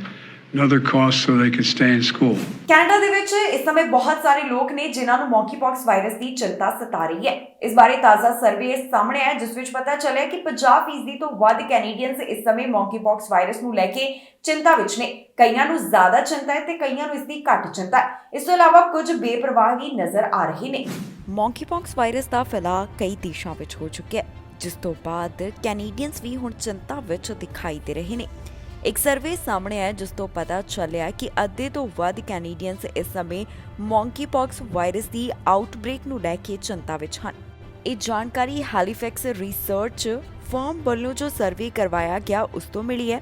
and other costs so they can stay in school. Canada ਦੇ ਵਿੱਚ ਇਸ ਸਮੇਂ ਬਹੁਤ ਸਾਰੇ ਲੋਕ ਨੇ ਜਿਨ੍ਹਾਂ ਨੂੰ ਮੌਂਕੀਪੌਕਸ ਵਾਇਰਸ ਦੀ ਚਿੰਤਾ ਸਤਾ ਰਹੀ ਹੈ। ਇਸ ਬਾਰੇ ਤਾਜ਼ਾ ਸਰਵੇ ਸਾਹਮਣੇ ਆਇਆ ਜਿਸ ਵਿੱਚ ਪਤਾ ਚੱਲਿਆ ਕਿ 50% ਤੋਂ ਵੱਧ ਕੈਨੇਡੀਅਨਸ ਇਸ ਸਮੇਂ ਮੌਂਕੀਪੌਕਸ ਵਾਇਰਸ ਨੂੰ ਲੈ ਕੇ ਚਿੰਤਾ ਵਿੱਚ ਨੇ। ਕਈਆਂ ਨੂੰ ਜ਼ਿਆਦਾ ਚਿੰਤਾ ਹੈ ਤੇ ਕਈਆਂ ਨੂੰ ਇਸ ਦੀ ਘੱਟ ਚਿੰਤਾ ਹੈ। ਇਸ ਤੋਂ ਇਲਾਵਾ ਕੁਝ ਬੇਪਰਵਾਹ ਵੀ ਨਜ਼ਰ ਆ ਰਹੇ ਨੇ। ਮੌਂਕੀਪੌਕਸ ਵਾਇਰਸ ਦਾ ਫੈਲਾਅ ਕਈ ਦੇਸ਼ਾਂ ਵਿੱਚ ਹੋ ਚੁੱਕਿਆ ਹੈ ਜਿਸ ਤੋਂ ਬਾਅਦ ਕੈਨੇਡੀਅਨਸ ਵੀ ਹੁਣ ਚਿੰਤਾ ਵਿੱਚ ਦਿਖਾਈ ਦੇ ਰਹੇ ਨੇ। ਇੱਕ ਸਰਵੇ ਸਾਹਮਣੇ ਆਇਆ ਜਿਸ ਤੋਂ ਪਤਾ ਚੱਲਿਆ ਕਿ ਅੱਧੇ ਤੋਂ ਵੱਧ ਕੈਨੇਡੀਅਨਸ ਇਸ ਸਮੇਂ ਮੌਂਕੀਪੌਕਸ ਵਾਇਰਸ ਦੀ ਆਊਟਬ੍ਰੇਕ ਨੂੰ ਲੈ ਕੇ ਚਿੰਤਾ ਵਿੱਚ ਹਨ। ਇਹ ਜਾਣਕਾਰੀ ਹੈਲੀਫੈਕਸ ਰਿਸਰਚ ਫਰਮ ਵੱਲੋਂ ਜੋ ਸਰਵੇ ਕਰਵਾਇਆ ਗਿਆ ਉਸ ਤੋਂ ਮਿਲੀ ਹੈ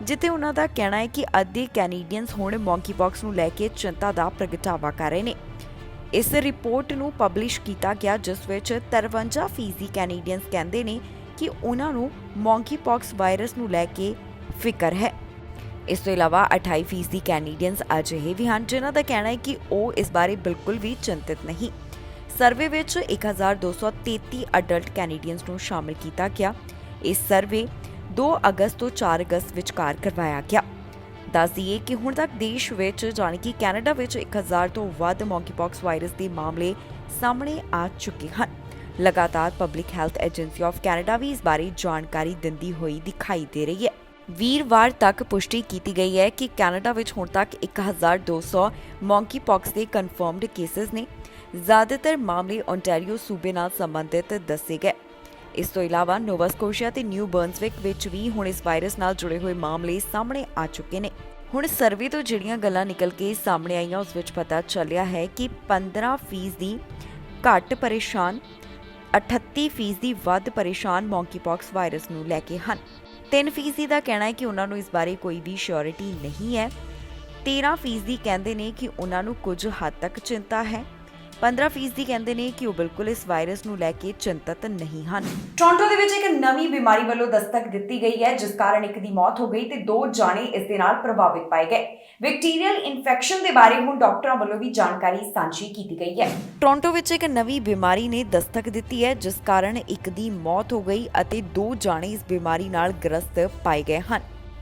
ਜਿੱਥੇ ਉਹਨਾਂ ਦਾ ਕਹਿਣਾ ਹੈ ਕਿ ਅੱਧੇ ਕੈਨੇਡੀਅਨਸ ਹੁਣ ਮੌਂਕੀਪੌਕਸ ਨੂੰ ਲੈ ਕੇ ਚਿੰਤਾ ਦਾ ਪ੍ਰਗਟਾਵਾ ਕਰ ਰਹੇ ਨੇ। ਇਸ ਰਿਪੋਰਟ ਨੂੰ ਪਬਲਿਸ਼ ਕੀਤਾ ਗਿਆ ਜਿਸ ਵਿੱਚ 53% ਕੈਨੇਡੀਅਨਸ ਕਹਿੰਦੇ ਨੇ ਕਿ ਉਹਨਾਂ ਨੂੰ ਮੌਂਕੀਪੌਕਸ ਵਾਇਰਸ ਨੂੰ ਲੈ ਕੇ ਫਿਕਰ ਹੈ। ਇਸ ਤੋਂ ਇਲਾਵਾ 28% ਕੈਨੇਡੀਅਨਸ ਅਜਿਹੇ ਵੀ ਹਨ ਜਿਨ੍ਹਾਂ ਦਾ ਕਹਿਣਾ ਹੈ ਕਿ ਉਹ ਇਸ ਬਾਰੇ ਬਿਲਕੁਲ ਵੀ ਚਿੰਤਿਤ ਨਹੀਂ। ਸਰਵੇ ਵਿੱਚ 1233 ਅਡਲਟ ਕੈਨੇਡੀਅਨਸ ਨੂੰ ਸ਼ਾਮਿਲ ਕੀਤਾ ਗਿਆ। ਇਹ ਸਰਵੇ 2 ਅਗਸਤ ਤੋਂ 4 ਅਗਸਤ ਵਿਚਕਾਰ ਕਰਵਾਇਆ ਗਿਆ। ਦੱਸ ਦਈਏ ਕਿ ਹੁਣ ਤੱਕ ਦੇਸ਼ ਵਿੱਚ ਜਾਣੀ ਕਿ ਕੈਨੇਡਾ ਵਿੱਚ 1000 ਤੋਂ ਵੱਧ ਮੌਂਕੀਪੌਕਸ ਵਾਇਰਸ ਦੇ ਮਾਮਲੇ ਸਾਹਮਣੇ ਆ ਚੁੱਕੇ ਹਨ। ਲਗਾਤਾਰ public health agency of Canada ਵੀ ਇਸ ਬਾਰੇ ਜਾਣਕਾਰੀ ਦਿੰਦੀ ਹੋਈ ਦਿਖਾਈ ਦੇ ਰਹੀ ਹੈ। ਵੀਰਵਾਰ ਤੱਕ ਪੁਸ਼ਟੀ ਕੀਤੀ ਗਈ ਹੈ ਕਿ ਕੈਨੇਡਾ ਵਿੱਚ ਹੁਣ ਤੱਕ 1200 ਮੌਂਕੀਪੌਕਸ ਦੇ ਕਨਫਰਮਡ ਕੇਸਿਸ ਨੇ। ਜ਼ਿਆਦਾਤਰ ਮਾਮਲੇ ਓਨਟਾਰੀਓ ਸੂਬੇ ਨਾਲ ਸੰਬੰਧਿਤ ਦੱਸੇ ਗਏ। ਇਸ ਤੋਂ ਇਲਾਵਾ ਨੋਵਾ ਸਕੋਸ਼ੀਆ ਤੇ ਨਿਊ ਬਰਨਸਵਿਕ ਵਿੱਚ ਵੀ ਹੁਣ ਇਸ ਵਾਇਰਸ ਨਾਲ ਜੁੜੇ ਹੋਏ ਮਾਮਲੇ ਸਾਹਮਣੇ ਆ ਚੁੱਕੇ ਨੇ। ਹੁਣ ਸਰਵੇ ਤੋਂ ਜਿਹੜੀਆਂ ਗੱਲਾਂ ਨਿਕਲ ਕੇ ਸਾਹਮਣੇ ਆਈਆਂ ਉਸ ਵਿੱਚ ਪਤਾ ਚੱਲਿਆ ਹੈ ਕਿ 15% ਘੱਟ ਪਰੇਸ਼ਾਨ, 38% ਵੱਧ ਪਰੇਸ਼ਾਨ ਮੌਂਕੀਪੌਕਸ ਵਾਇਰਸ ਨੂੰ ਲੈ ਕੇ ਹਨ। 3% ਦਾ ਕਹਿਣਾ ਹੈ ਕਿ ਉਹਨਾਂ ਨੂੰ ਇਸ ਬਾਰੇ ਕੋਈ ਵੀ ਸ਼ੋਰਿਟੀ ਨਹੀਂ ਹੈ। 13% ਕਹਿੰਦੇ ਨੇ ਕਿ ਉਹਨਾਂ ਨੂੰ ਕੁਝ ਹੱਦ ਤੱਕ ਚਿੰਤਾ ਹੈ। 15% ਕਹਿੰਦੇ ਨੇ ਕਿ ਉਹ ਬਿਲਕੁਲ ਇਸ ਵਾਇਰਸ ਨੂੰ ਲੈ ਕੇ ਚਿੰਤਤ ਨਹੀਂ ਹਨ। ਟੋਰਾਂਟੋ ਦੇ ਵਿੱਚ ਇੱਕ ਨਵੀਂ ਬਿਮਾਰੀ ਵੱਲੋਂ ਦਸਤਕ ਦਿੱਤੀ ਗਈ ਹੈ ਜਿਸ ਕਾਰਨ ਇੱਕ ਦੀ ਮੌਤ ਹੋ ਗਈ ਤੇ 2 ਜਾਣੇ ਇਸ ਦੇ ਨਾਲ ਪ੍ਰਭਾਵਿਤ ਪਾਏ ਗਏ। ਬੈਕਟੀਰੀਅਲ ਇਨਫੈਕਸ਼ਨ ਦੇ ਬਾਰੇ ਹੁਣ ਡਾਕਟਰਾਂ ਵੱਲੋਂ ਵੀ ਜਾਣਕਾਰੀ ਸਾਂਝੀ ਕੀਤੀ ਗਈ ਹੈ। ਟੋਰਾਂਟੋ ਵਿੱਚ ਇੱਕ ਨਵੀਂ ਬਿਮਾਰੀ ਨੇ ਦਸਤਕ ਦਿੱਤੀ ਹੈ ਜਿਸ ਕਾਰਨ ਇੱਕ ਦੀ ਮੌਤ ਹੋ ਗਈ ਅਤੇ 2 ਜਾਣੇ ਇਸ ਬਿਮਾਰੀ ਨਾਲ ਗ੍ਰਸਤ ਪਾਏ ਗਏ ਹਨ।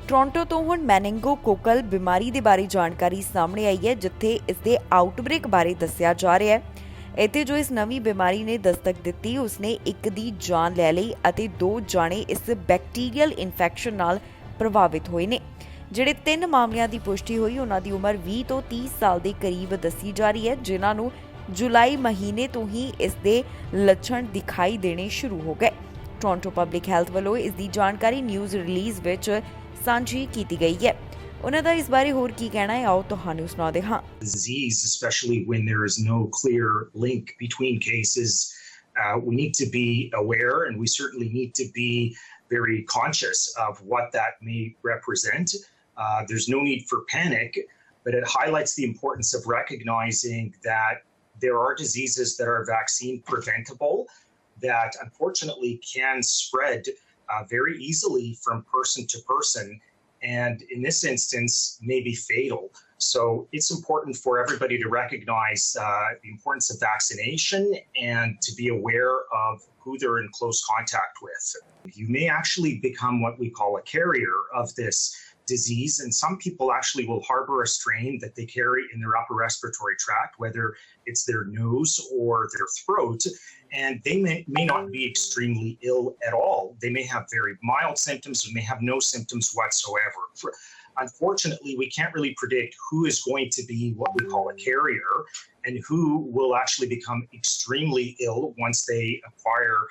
ਟੋਰਾਂਟੋ ਤੋਂ ਹੁਣ ਮੈਨਿੰਗੋਕੋਕਲ ਬਿਮਾਰੀ ਦੇ ਬਾਰੇ ਜਾਣਕਾਰੀ ਸਾਹਮਣੇ ਆਈ ਹੈ ਜਿੱਥੇ ਇਸ ਦੇ ਆਊਟਬ੍ਰੇਕ ਬਾਰੇ ਦੱਸਿਆ ਜਾ ਰਿਹਾ ਹੈ। ਇੱਥੇ ਜੋ ਇਸ ਨਵੀਂ ਬਿਮਾਰੀ ਨੇ ਦਸਤਕ ਦਿੱਤੀ ਉਸਨੇ ਇੱਕ ਦੀ ਜਾਨ ਲੈ ਲਈ ਅਤੇ 2 ਜਾਣੇ ਇਸ ਬੈਕਟੀਰੀਅਲ ਇਨਫੈਕਸ਼ਨ ਨਾਲ ਪ੍ਰਭਾਵਿਤ ਹੋਏ ਨੇ। ਜਿਹੜੇ 3 ਮਾਮਲਿਆਂ ਦੀ ਪੁਸ਼ਟੀ ਹੋਈ ਉਹਨਾਂ ਦੀ ਉਮਰ 20 ਤੋਂ 30 ਸਾਲ ਦੇ ਕਰੀਬ ਦੱਸੀ ਜਾ ਰਹੀ ਹੈ, ਜਿਨ੍ਹਾਂ ਨੂੰ ਜੁਲਾਈ ਮਹੀਨੇ ਤੋਂ ਹੀ ਇਸ ਦੇ ਲੱਛਣ ਦਿਖਾਈ ਦੇਣੇ ਸ਼ੁਰੂ ਹੋ ਗਏ। ਟੋਰਾਂਟੋ ਪਬਲਿਕ ਹੈਲਥ ਵੱਲੋਂ ਇਸ ਦੀ ਜਾਣਕਾਰੀ ਨਿਊਜ਼ ਰਿਲੀਜ਼ ਵਿੱਚ ਸਾਂਝੀ ਕੀਤੀ ਗਈ ਹੈ। ਉਹਨਾਂ ਦਾ ਇਸ ਬਾਰੇ ਹੋਰ ਕੀ ਕਹਿਣਾ ਹੈ, ਆਓ ਤੁਹਾਨੂੰ ਸੁਣਾਉਂਦੇ ਹਾਂ। Disease, especially when there is no clear link between cases, we need to be aware, and we certainly need to be very conscious of what that may represent. There's no need for panic, but it highlights the importance of recognizing that there are diseases that are vaccine preventable that unfortunately can spread very easily from person to person, and in this instance may be fatal. So it's important for everybody to recognize the importance of vaccination and to be aware of who they're in close contact with. You may actually become what we call a carrier of this disease, and some people actually will harbor a strain that they carry in their upper respiratory tract, whether it's their nose or their throat, and they may not be extremely ill at all. They may have very mild symptoms or may have no symptoms whatsoever. Unfortunately, we can't really predict who is going to be what we call a carrier and who will actually become extremely ill once they acquire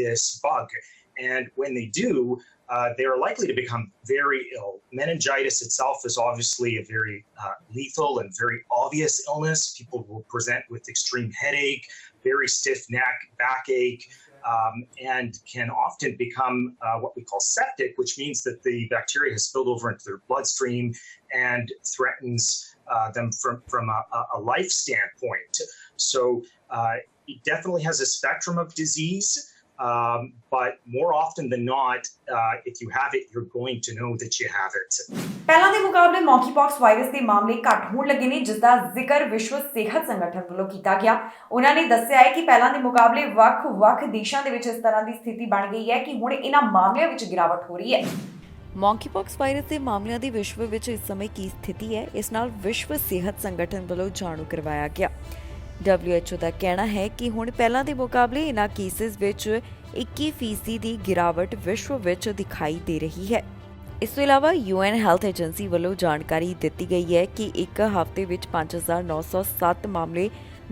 this bug. And when they do, they are likely to become very ill. Meningitis itself is obviously a very lethal and very obvious illness. People will present with extreme headache, very stiff neck, backache, and can often become what we call septic, which means that the bacteria has spilled over into their bloodstream and threatens them from a life standpoint. So it definitely has a spectrum of disease. But more often than not, if you have it, you're going to know that you have it. ਪਹਿਲਾਂ ਦੇ ਮੁਕਾਬਲੇ ਮੌਂਕੀਪੌਕਸ virus ਦੇ ਮਾਮਲੇ ਘੱਟ ਹੋਣ ਲੱਗੇ ਨੇ, ਜਿਸ ਦਾ ਜ਼ਿਕਰ ਵਿਸ਼ਵ ਸਿਹਤ ਸੰਗਠਨ ਵੱਲੋਂ ਕੀਤਾ ਗਿਆ। ਉਹਨਾਂ ਨੇ ਦੱਸਿਆ ਹੈ ਕਿ ਪਹਿਲਾਂ ਦੇ ਮੁਕਾਬਲੇ ਵੱਖ-ਵੱਖ ਦੇਸ਼ਾਂ ਦੇ ਵਿੱਚ ਇਸ ਤਰ੍ਹਾਂ ਦੀ ਸਥਿਤੀ ਬਣ ਗਈ ਹੈ ਕਿ ਹੁਣ ਇਹਨਾਂ ਮਾਮਲਿਆਂ ਵਿੱਚ ਗਿਰਾਵਟ ਹੋ ਰਹੀ ਹੈ। ਮੌਂਕੀਪੌਕਸ ਵਾਇਰਸ ਦੇ ਮਾਮਲਿਆਂ ਦੀ ਵਿਸ਼ਵ ਵਿੱਚ ਇਸ ਸਮੇਂ ਕੀ ਸਥਿਤੀ ਹੈ, ਇਸ ਨਾਲ ਵਿਸ਼ਵ ਸਿਹਤ ਸੰਗਠਨ ਵੱਲੋਂ ਜਾਣੂ ਕਰਵਾਇਆ ਗਿਆ। WHO ਦਾ ਕਹਿਣਾ ਹੈ ਕਿ ਹੁਣ ਪਹਿਲਾਂ ਦੇ ਮੁਕਾਬਲੇ ਇਹਨਾਂ ਕੇਸਿਸ ਵਿੱਚ 21% ਦੀ ਗਿਰਾਵਟ ਵਿਸ਼ਵ ਵਿੱਚ ਦਿਖਾਈ ਦੇ ਰਹੀ ਹੈ। ਇਸ ਤੋਂ ਇਲਾਵਾ UN ਹੈਲਥ ਏਜੰਸੀ ਵੱਲੋਂ ਜਾਣਕਾਰੀ ਦਿੱਤੀ ਗਈ ਹੈ ਕਿ ਇੱਕ ਹਫ਼ਤੇ ਵਿੱਚ 5,907 ਮਾਮਲੇ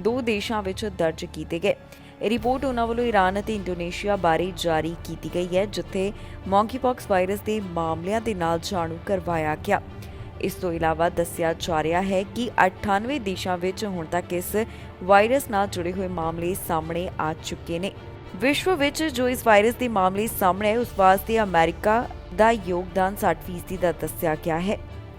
2 ਦੇਸ਼ਾਂ ਵਿੱਚ ਦਰਜ ਕੀਤੇ ਗਏ। ਇਹ ਰਿਪੋਰਟ ਉਹਨਾਂ ਵੱਲੋਂ ਈਰਾਨ ਅਤੇ ਇੰਡੋਨੇਸ਼ੀਆ ਬਾਰੇ ਜਾਰੀ ਕੀਤੀ ਗਈ ਹੈ, ਜਿੱਥੇ ਮੌਂਕੀਪੌਕਸ ਵਾਇਰਸ ਦੇ ਮਾਮਲਿਆਂ ਦੇ ਨਾਲ ਜਾਣੂ ਕਰਵਾਇਆ ਗਿਆ। ਇਸ ਤੋਂ ਇਲਾਵਾ ਦੱਸਿਆ ਜਾ ਰਿਹਾ ਹੈ ਕਿ 98 ਦੇਸ਼ਾਂ ਵਿੱਚ ਹੁਣ ਤੱਕ ਇਸ ਵਾਇਰਸ ਨਾਲ ਜੁੜੇ ਹੋਏ ਮਾਮਲੇ ਸਾਹਮਣੇ ਆ ਚੁੱਕੇ ਨੇ। ਵਿਸ਼ਵ ਵਿੱਚ ਜੋ ਇਸ ਵਾਇਰਸ ਦੇ ਮਾਮਲੇ ਸਾਹਮਣੇ ਆਏ, ਉਸ ਵਾਸਤੇ ਅਮਰੀਕਾ ਦਾ ਯੋਗਦਾਨ 60% ਦਾ ਦੱਸਿਆ ਗਿਆ ਹੈ।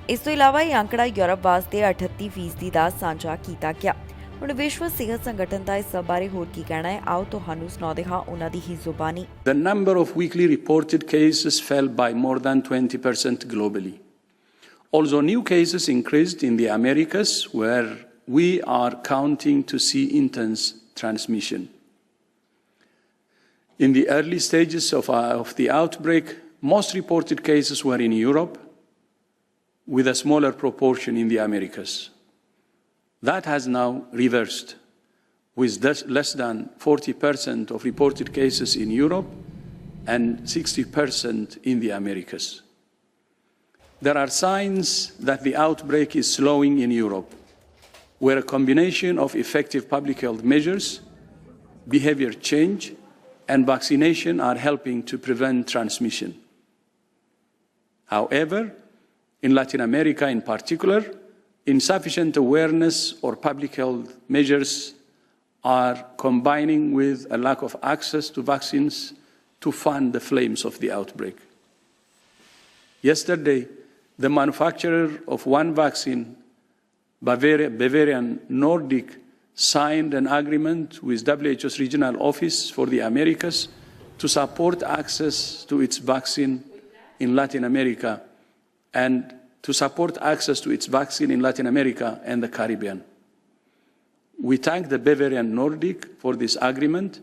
ਇਸ ਤੋਂ ਇਲਾਵਾ ਇਹ ਅੰਕੜਾ ਯੂਰਪ ਵਾਸਤੇ 38% ਦਾ ਸਾਂਝਾ ਕੀਤਾ ਗਿਆ। ਹੁਣ ਵਿਸ਼ਵ ਸਿਹਤ ਸੰਗਠਨ ਦਾ ਇਸ ਬਾਰੇ ਹੋਰ ਕੀ ਕਹਿਣਾ ਹੈ, ਆਓ ਤੁਹਾਨੂੰ ਸੁਣਾਉਂਦੇ ਹਾਂ ਉਹਨਾਂ ਦੀ ਹੀ ਜ਼ੁਬਾਨੀ। The number of weekly reported cases fell by more than 20% globally. Although new cases increased in the Americas, where we are counting to see intense transmission. In the early stages of the outbreak, most reported cases were in Europe, with a smaller proportion in the Americas. That has now reversed, with less than 40% of reported cases in Europe and 60% in the Americas. There are signs that the outbreak is slowing in Europe, where a combination of effective public health measures, behavior change, and vaccination are helping to prevent transmission. However, in Latin America in particular, insufficient awareness or public health measures are combining with a lack of access to vaccines to fan the flames of the outbreak. Yesterday, the manufacturer of one vaccine, Bavarian Nordic, signed an agreement with WHO's regional office for the Americas to support access to its vaccine in Latin America and to support access to its vaccine in Latin America and the Caribbean. We thank the Bavarian Nordic for this agreement,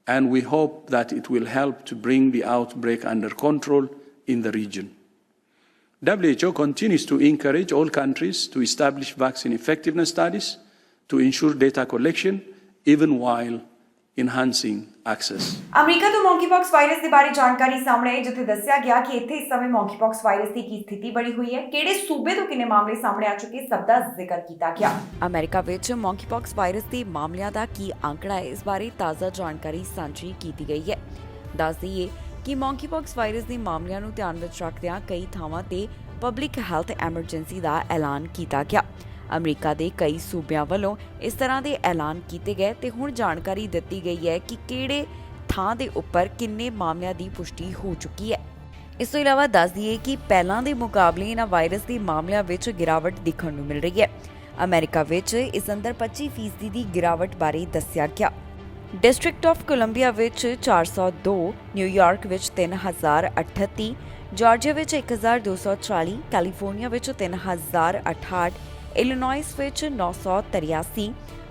and we hope that it will help to bring the outbreak under control in the region. WHO continues to encourage all countries to establish vaccine effectiveness studies to ensure data collection, even while enhancing access. America ਤੋਂ ਮੌਂਕੀਪੌਕਸ virus ਦੇ ਬਾਰੇ ਜਾਣਕਾਰੀ ਸਾਹਮਣੇ ਆਈ, ਜਿੱਥੇ ਦੱਸਿਆ ਗਿਆ ਕਿ ਇੱਥੇ ਇਸ ਸਮੇਂ ਮੌਂਕੀਪੌਕਸ ਵਾਇਰਸ ਦੀ ਕੀ ਸਥਿਤੀ ਬਣੀ ਹੋਈ ਹੈ, ਕਿਹੜੇ ਸੂਬੇ ਤੋਂ ਕਿੰਨੇ ਮਾਮਲੇ ਸਾਹਮਣੇ ਆ ਚੁੱਕੇ, ਸਭ ਦਾ ਜ਼ਿਕਰ ਕੀਤਾ ਗਿਆ। ਅਮਰੀਕਾ ਵਿੱਚ ਮੌਂਕੀਪੌਕਸ ਵਾਇਰਸ ਦੇ ਮਾਮਲਿਆਂ ਦਾ ਕੀ ਅੰਕੜਾ ਹੈ, ਇਸ ਬਾਰੇ ਤਾਜ਼ਾ ਜਾਣਕਾਰੀ ਸਾਂਝੀ ਕੀਤੀ ਗਈ ਹੈ। ਦੱਸ ਦਈਏ ਕਿ ਮੌਂਕੀਪੌਕਸ ਵਾਇਰਸ ਦੇ ਮਾਮਲਿਆਂ ਨੂੰ ਧਿਆਨ ਵਿੱਚ ਰੱਖਦਿਆਂ ਕਈ ਥਾਵਾਂ ਤੇ ਪਬਲਿਕ ਹੈਲਥ ਐਮਰਜੈਂਸੀ ਦਾ ਐਲਾਨ ਕੀਤਾ ਗਿਆ। ਅਮਰੀਕਾ ਦੇ ਕਈ ਸੂਬਿਆਂ ਵੱਲੋਂ ਇਸ ਤਰ੍ਹਾਂ ਦੇ ਐਲਾਨ ਕੀਤੇ ਗਏ ਤੇ ਹੁਣ ਜਾਣਕਾਰੀ ਦਿੱਤੀ ਗਈ ਹੈ ਕਿ ਕਿਹੜੇ ਥਾਂ ਦੇ ਉੱਪਰ ਕਿੰਨੇ ਮਾਮਲਿਆਂ ਦੀ ਪੁਸ਼ਟੀ ਹੋ ਚੁੱਕੀ ਹੈ। ਇਸ ਤੋਂ ਇਲਾਵਾ ਦੱਸ ਦਈਏ ਕਿ ਪਹਿਲਾਂ ਦੇ ਮੁਕਾਬਲੇ ਇਹਨਾਂ ਵਾਇਰਸ ਦੇ ਮਾਮਲਿਆਂ ਵਿੱਚ ਗਿਰਾਵਟ ਦੇਖਣ ਨੂੰ ਮਿਲ ਰਹੀ ਹੈ। ਅਮਰੀਕਾ ਵਿੱਚ ਇਸ ਅੰਦਰ 25% ਦੀ ਗਿਰਾਵਟ ਬਾਰੇ ਦੱਸਿਆ ਗਿਆ। ਡਿਸਟ੍ਰਿਕਟ ਆਫ ਕੋਲੰਬੀਆ ਵਿੱਚ 402, ਨਿਊਯਾਰਕ ਵਿੱਚ 3038, ਜਾਰਜੀਆ ਵਿੱਚ 1240, ਕੈਲੀਫੋਰਨੀਆ ਵਿੱਚ 3068, ਇਲੀਨੋਇਸ ਵਿੱਚ 983,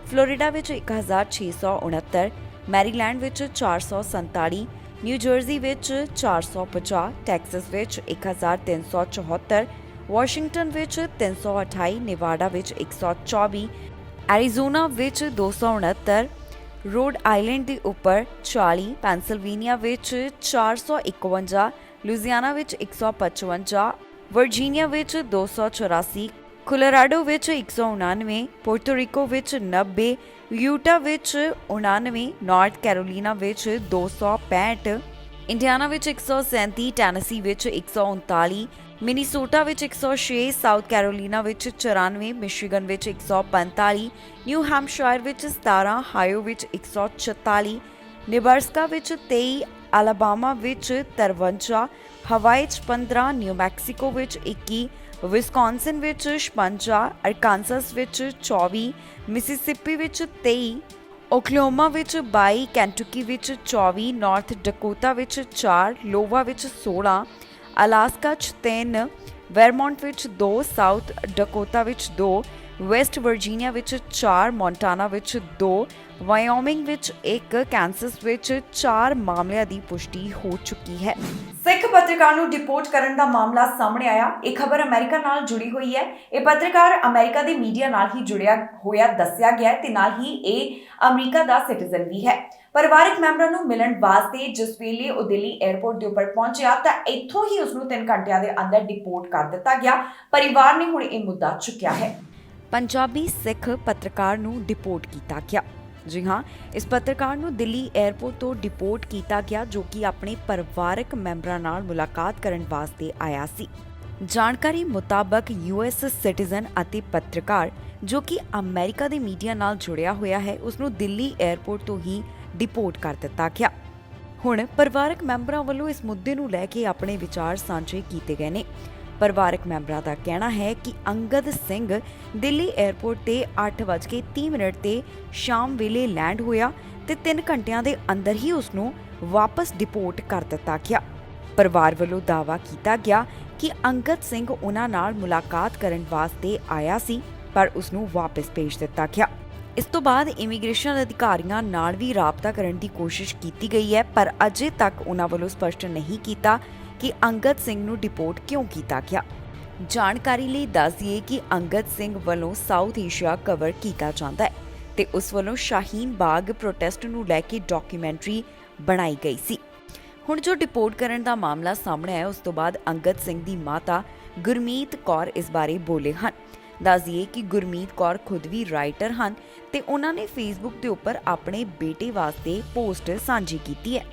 ਫਲੋਰੀਡਾ ਵਿੱਚ 1669, ਮੈਰੀਲੈਂਡ ਵਿੱਚ 447, ਨਿਊ ਜਰਸੀ ਵਿੱਚ 450, ਟੈਕਸਸ ਵਿੱਚ 1374, ਵਾਸ਼ਿੰਗਟਨ ਵਿੱਚ 328, ਨੇਵਾਡਾ ਵਿੱਚ 124, ਐਰੀਜ਼ੋਨਾ ਵਿੱਚ 269, ਰੋਡ ਆਈਲੈਂਡ ਦੇ ਉੱਪਰ 40, ਪੈਂਸਿਲਵੇਨੀਆ ਵਿੱਚ 451, ਲੁਜ਼ੀਆਨਾ ਵਿੱਚ 155, ਵਰਜੀਨੀਆ ਵਿੱਚ 284, ਕੋਲੋਰਾਡੋ ਵਿੱਚ 199, ਪੋਰਟੋ ਰੀਕੋ ਵਿੱਚ 90, ਯੂਟਾ ਵਿੱਚ 99, ਨਾਰਥ ਕੈਰੋਲੀਨਾ ਵਿੱਚ 265, ਇੰਡੀਆਨਾ ਵਿੱਚ 137, ਟੈਨੇਸੀ ਵਿੱਚ 139, ਮਿਨੀਸੋਟਾ ਵਿੱਚ 106, ਸਾਊਥ ਕੈਰੋਲੀਨਾ ਵਿੱਚ 94, ਮਿਸ਼ੀਗਨ ਵਿੱਚ 145, ਨਿਊ ਹੈਂਪਸ਼ਾਇਰ ਵਿੱਚ 17, ਹਾਇਓ ਵਿੱਚ 144, ਨੇਬਰਾਸਕਾ ਵਿੱਚ 23, ਅਲਾਬਾਮਾ ਵਿੱਚ 53, ਹਵਾਈ 'ਚ 15, ਨਿਊ ਮੈਕਸੀਕੋ ਵਿੱਚ 21, ਵਿਸਕੌਨਸਿਨ ਵਿੱਚ 56, ਅਰਕਾਨਸਸ ਵਿੱਚ 24, ਮਿਸਿਸਿਪੀ ਵਿੱਚ 23, ਓਕਲਾਹੋਮਾ ਵਿੱਚ 22, ਕੈਂਟਕੀ ਵਿੱਚ 24, ਨਾਰਥ ਡਕੋਟਾ ਵਿੱਚ 4, ਲੋਵਾ ਵਿੱਚ 16, ਅਲਾਸਕਾ 'ਚ 3, ਵੈਰਮੌਂਟ ਵਿੱਚ 2, ਸਾਊਥ ਡਕੋਟਾ ਵਿੱਚ 2, ਵੈਸਟ ਵਰਜੀਨੀਆ ਵਿੱਚ 4, ਮੌਂਟਾਨਾ ਵਿੱਚ 2, ਵਾਇਓਮਿੰਗ ਵਿੱਚ 1, ਕੈਂਸਸ ਵਿੱਚ 4 ਮਾਮਲਿਆਂ ਦੀ ਪੁਸ਼ਟੀ ਹੋ ਚੁੱਕੀ ਹੈ। ਸਿੱਖ ਪੱਤਰਕਾਰ ਨੂੰ ਡਿਪੋਰਟ ਕਰਨ ਦਾ ਮਾਮਲਾ ਸਾਹਮਣੇ ਆਇਆ। ਇਹ ਖਬਰ ਅਮਰੀਕਾ ਨਾਲ ਜੁੜੀ ਹੋਈ ਹੈ। ਇਹ ਪੱਤਰਕਾਰ ਅਮਰੀਕਾ ਦੇ ਮੀਡੀਆ ਨਾਲ ਹੀ ਜੁੜਿਆ ਹੋਇਆ ਦੱਸਿਆ ਗਿਆ ਤੇ ਨਾਲ ਹੀ ਇਹ ਅਮਰੀਕਾ ਦਾ ਸਿਟੀਜ਼ਨ ਵੀ ਹੈ। ਪਰਿਵਾਰਕ ਮੈਂਬਰਾਂ ਨੂੰ ਮਿਲਣ ਵਾਸਤੇ ਜਿਸ ਵੇਲੇ ਉਹ ਦਿੱਲੀ 에ਅਰਪੋਰਟ ਦੇ ਉੱਪਰ ਪਹੁੰਚਿਆ ਤਾਂ ਇੱਥੋਂ ਹੀ ਉਸਨੂੰ 3 ਘੰਟਿਆਂ ਦੇ ਅੰਦਰ ਡਿਪੋਰਟ ਕਰ ਦਿੱਤਾ ਗਿਆ। ਪਰਿਵਾਰ ਨੇ ਹੁਣ ਇਹ ਮੁੱਦਾ ਚੁੱਕਿਆ ਹੈ। ਪੰਜਾਬੀ ਸਿੱਖ ਪੱਤਰਕਾਰ ਨੂੰ ਡਿਪੋਰਟ ਕੀਤਾ ਗਿਆ। ਜੀ ਹਾਂ, ਇਸ ਪੱਤਰਕਾਰ ਨੂੰ ਦਿੱਲੀ 에ਅਰਪੋਰਟ ਤੋਂ ਡਿਪੋਰਟ ਕੀਤਾ ਗਿਆ, ਜੋ ਕਿ ਆਪਣੇ ਪਰਿਵਾਰਕ ਮੈਂਬਰਾਂ ਨਾਲ ਮੁਲਾਕਾਤ ਕਰਨ ਵਾਸਤੇ ਆਇਆ ਸੀ। ਜਾਣਕਾਰੀ ਮੁਤਾਬਕ ਯੂਐਸ ਸਿਟੀਜ਼ਨ ਅਤੇ ਪੱਤਰਕਾਰ ਜੋ ਕਿ ਅਮਰੀਕਾ ਦੇ ਮੀਡੀਆ ਨਾਲ ਜੁੜਿਆ ਹੋਇਆ ਹੈ, ਉਸ ਨੂੰ ਦਿੱਲੀ 에ਅਰਪੋਰਟ ਤੋਂ ਹੀ ਡਿਪੋਰਟ ਕਰ ਦਿੱਤਾ ਗਿਆ। ਹੁਣ ਪਰਿਵਾਰਕ ਮੈਂਬਰਾਂ ਵੱਲੋਂ ਇਸ ਮੁੱਦੇ ਨੂੰ ਲੈ ਕੇ ਆਪਣੇ ਵਿਚਾਰ ਸਾਂਝੇ ਕੀਤੇ ਗਏ ਨੇ। ਪਰਿਵਾਰਕ ਮੈਂਬਰਾਂ ਦਾ ਕਹਿਣਾ ਹੈ ਕਿ ਅੰਗਦ ਸਿੰਘ ਦਿੱਲੀ 에ਅਰਪੋਰਟ ਤੇ 8:30 ਤੇ ਸ਼ਾਮ ਵੇਲੇ ਲੈਂਡ ਹੋਇਆ ਤੇ 3 ਘੰਟਿਆਂ ਦੇ ਅੰਦਰ ਹੀ ਉਸ ਨੂੰ ਵਾਪਸ ਡਿਪੋਰਟ ਕਰ ਦਿੱਤਾ ਗਿਆ। ਪਰਿਵਾਰ ਵੱਲੋਂ ਦਾਅਵਾ ਕੀਤਾ ਗਿਆ ਕਿ ਅੰਗਦ ਸਿੰਘ ਉਹਨਾਂ ਨਾਲ ਮੁਲਾਕਾਤ ਕਰਨ ਵਾਸਤੇ ਆਇਆ ਸੀ, ਪਰ ਉਸ ਨੂੰ ਵਾਪਸ ਭੇਜ ਦਿੱਤਾ ਗਿਆ। ਇਸ ਤੋਂ ਬਾਅਦ ਇਮੀਗ੍ਰੇਸ਼ਨ ਅਧਿਕਾਰੀਆਂ ਨਾਲ ਵੀ ਰਾਬਤਾ ਕਰਨ ਦੀ ਕੋਸ਼ਿਸ਼ ਕੀਤੀ ਗਈ ਹੈ, ਪਰ ਅਜੇ ਤੱਕ ਉਹਨਾਂ ਵੱਲੋਂ ਸਪਸ਼ਟ ਨਹੀਂ ਕੀਤਾ ਕਿ ਅੰਗਦ ਸਿੰਘ ਨੂੰ ਡਿਪੋਰਟ ਕਿਉਂ ਕੀਤਾ ਗਿਆ। ਜਾਣਕਾਰੀ ਲਈ ਦੱਸ ਦਈਏ ਕਿ ਅੰਗਦ ਸਿੰਘ ਵੱਲੋਂ ਸਾਊਥ ਏਸ਼ੀਆ ਕਵਰ ਕੀਤਾ ਜਾਂਦਾ ਹੈ ਤੇ ਉਸ ਵੱਲੋਂ ਸ਼ਾਹੀਨ ਬਾਗ ਪ੍ਰੋਟੈਸਟ ਨੂੰ ਲੈ ਕੇ ਡਾਕੂਮੈਂਟਰੀ ਬਣਾਈ ਗਈ ਸੀ। ਹੁਣ ਜੋ ਡਿਪੋਰਟ ਕਰਨ ਦਾ ਮਾਮਲਾ ਸਾਹਮਣੇ ਆਇਆ, ਉਸ ਤੋਂ ਬਾਅਦ ਅੰਗਦ ਸਿੰਘ ਦੀ ਮਾਤਾ ਗੁਰਮੀਤ ਕੌਰ ਇਸ ਬਾਰੇ ਬੋਲੇ ਹਨ। ਦੱਸ ਦਈਏ ਕਿ ਗੁਰਮੀਤ ਕੌਰ ਖੁਦ ਵੀ ਰਾਈਟਰ ਹਨ ਤੇ ਉਹਨਾਂ ਨੇ ਫੇਸਬੁੱਕ ਦੇ ਉੱਪਰ ਆਪਣੇ ਬੇਟੇ ਵਾਸਤੇ ਪੋਸਟ ਸਾਂਝੀ ਕੀਤੀ ਹੈ।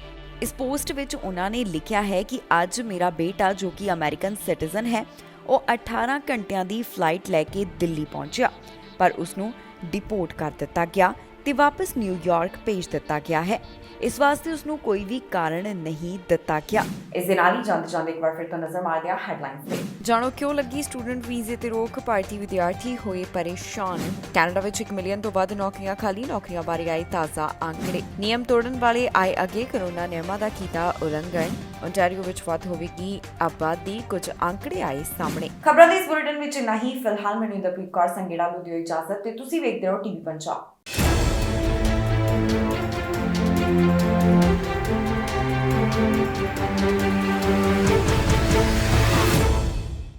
ਇਸ ਪੋਸਟ ਵਿੱਚ ਉਹਨਾਂ ਨੇ ਲਿਖਿਆ ਹੈ ਕਿ ਅੱਜ ਮੇਰਾ ਬੇਟਾ ਜੋ ਕਿ ਅਮਰੀਕਨ ਸਿਟੀਜ਼ਨ ਹੈ, ਉਹ 18 ਘੰਟਿਆਂ ਦੀ ਫਲਾਈਟ ਲੈ ਕੇ ਦਿੱਲੀ ਪਹੁੰਚਿਆ, ਪਰ ਉਸ ਨੂੰ ਡਿਪੋਰਟ ਕਰ ਦਿੱਤਾ ਗਿਆ ਤੇ ਵਾਪਸ ਨਿਊਯਾਰਕ ਭੇਜ ਦਿੱਤਾ ਗਿਆ ਹੈ। ਇਸ ਵਾਸਤੇ ਉਸ ਨੂੰ ਕੋਈ ਵੀ ਕਾਰਨ ਨਹੀਂ ਦਿੱਤਾ ਗਿਆ। ਇਸ ਦੇ ਨਾਲ ਹੀ ਜਾਂਦੇ ਇੱਕ ਵਾਰ ਫਿਰ ਤੋਂ ਨਜ਼ਰ ਮਾਰਦੇ ਹਾਂ ਹੈਡਲਾਈਨਸ ਤੇ। ਜਾਣੋ ਕਿਉਂ ਲੱਗੀ ਸਟੂਡੈਂਟ ਵੀਜ਼ੇ ਤੇ ਰੋਕ, ਭਾਰਤੀ ਵਿਦਿਆਰਥੀ ਹੋਏ ਪਰੇਸ਼ਾਨ। ਕੈਨੇਡਾ ਵਿੱਚ 1 ਮਿਲੀਅਨ ਤੋਂ ਵੱਧ ਨੌਕਰੀਆਂ ਖਾਲੀ, ਨੌਕਰੀਆਂ ਬਾਰੇ ਆਏ ਤਾਜ਼ਾ ਅੰਕੜੇ। ਨਿਯਮ ਤੋੜਨ ਵਾਲੇ ਆਏ ਅੱਗੇ, ਕਰੋਨਾ ਨਿਯਮਾਂ ਦਾ ਕੀਤਾ ਉਲੰਘਣ। ਓਨਟਾਰੀਓ ਵਿੱਚ ਵੱਧ ਹੋਵੇਗੀ ਆਬਾਦੀ, ਕੁਝ ਅੰਕੜੇ ਆਏ ਸਾਹਮਣੇ। ਖਬਰਾਂ ਦੇ ਇਸ ਬੁਲੇਟਿਨ ਵਿੱਚ ਨਹੀਂ, ਫਿਲਹਾਲ ਮੈਨੂੰ ਦਪੀਕ ਕੌਰ ਸੰਗੇੜਾ ਨੂੰ ਦਿਓ ਇਜਾਜ਼ਤ ਤੇ ਤੁਸੀਂ ਵੇਖਦੇ ਰਹੋ ਟੀਵੀ ਪੰਜਾਬ।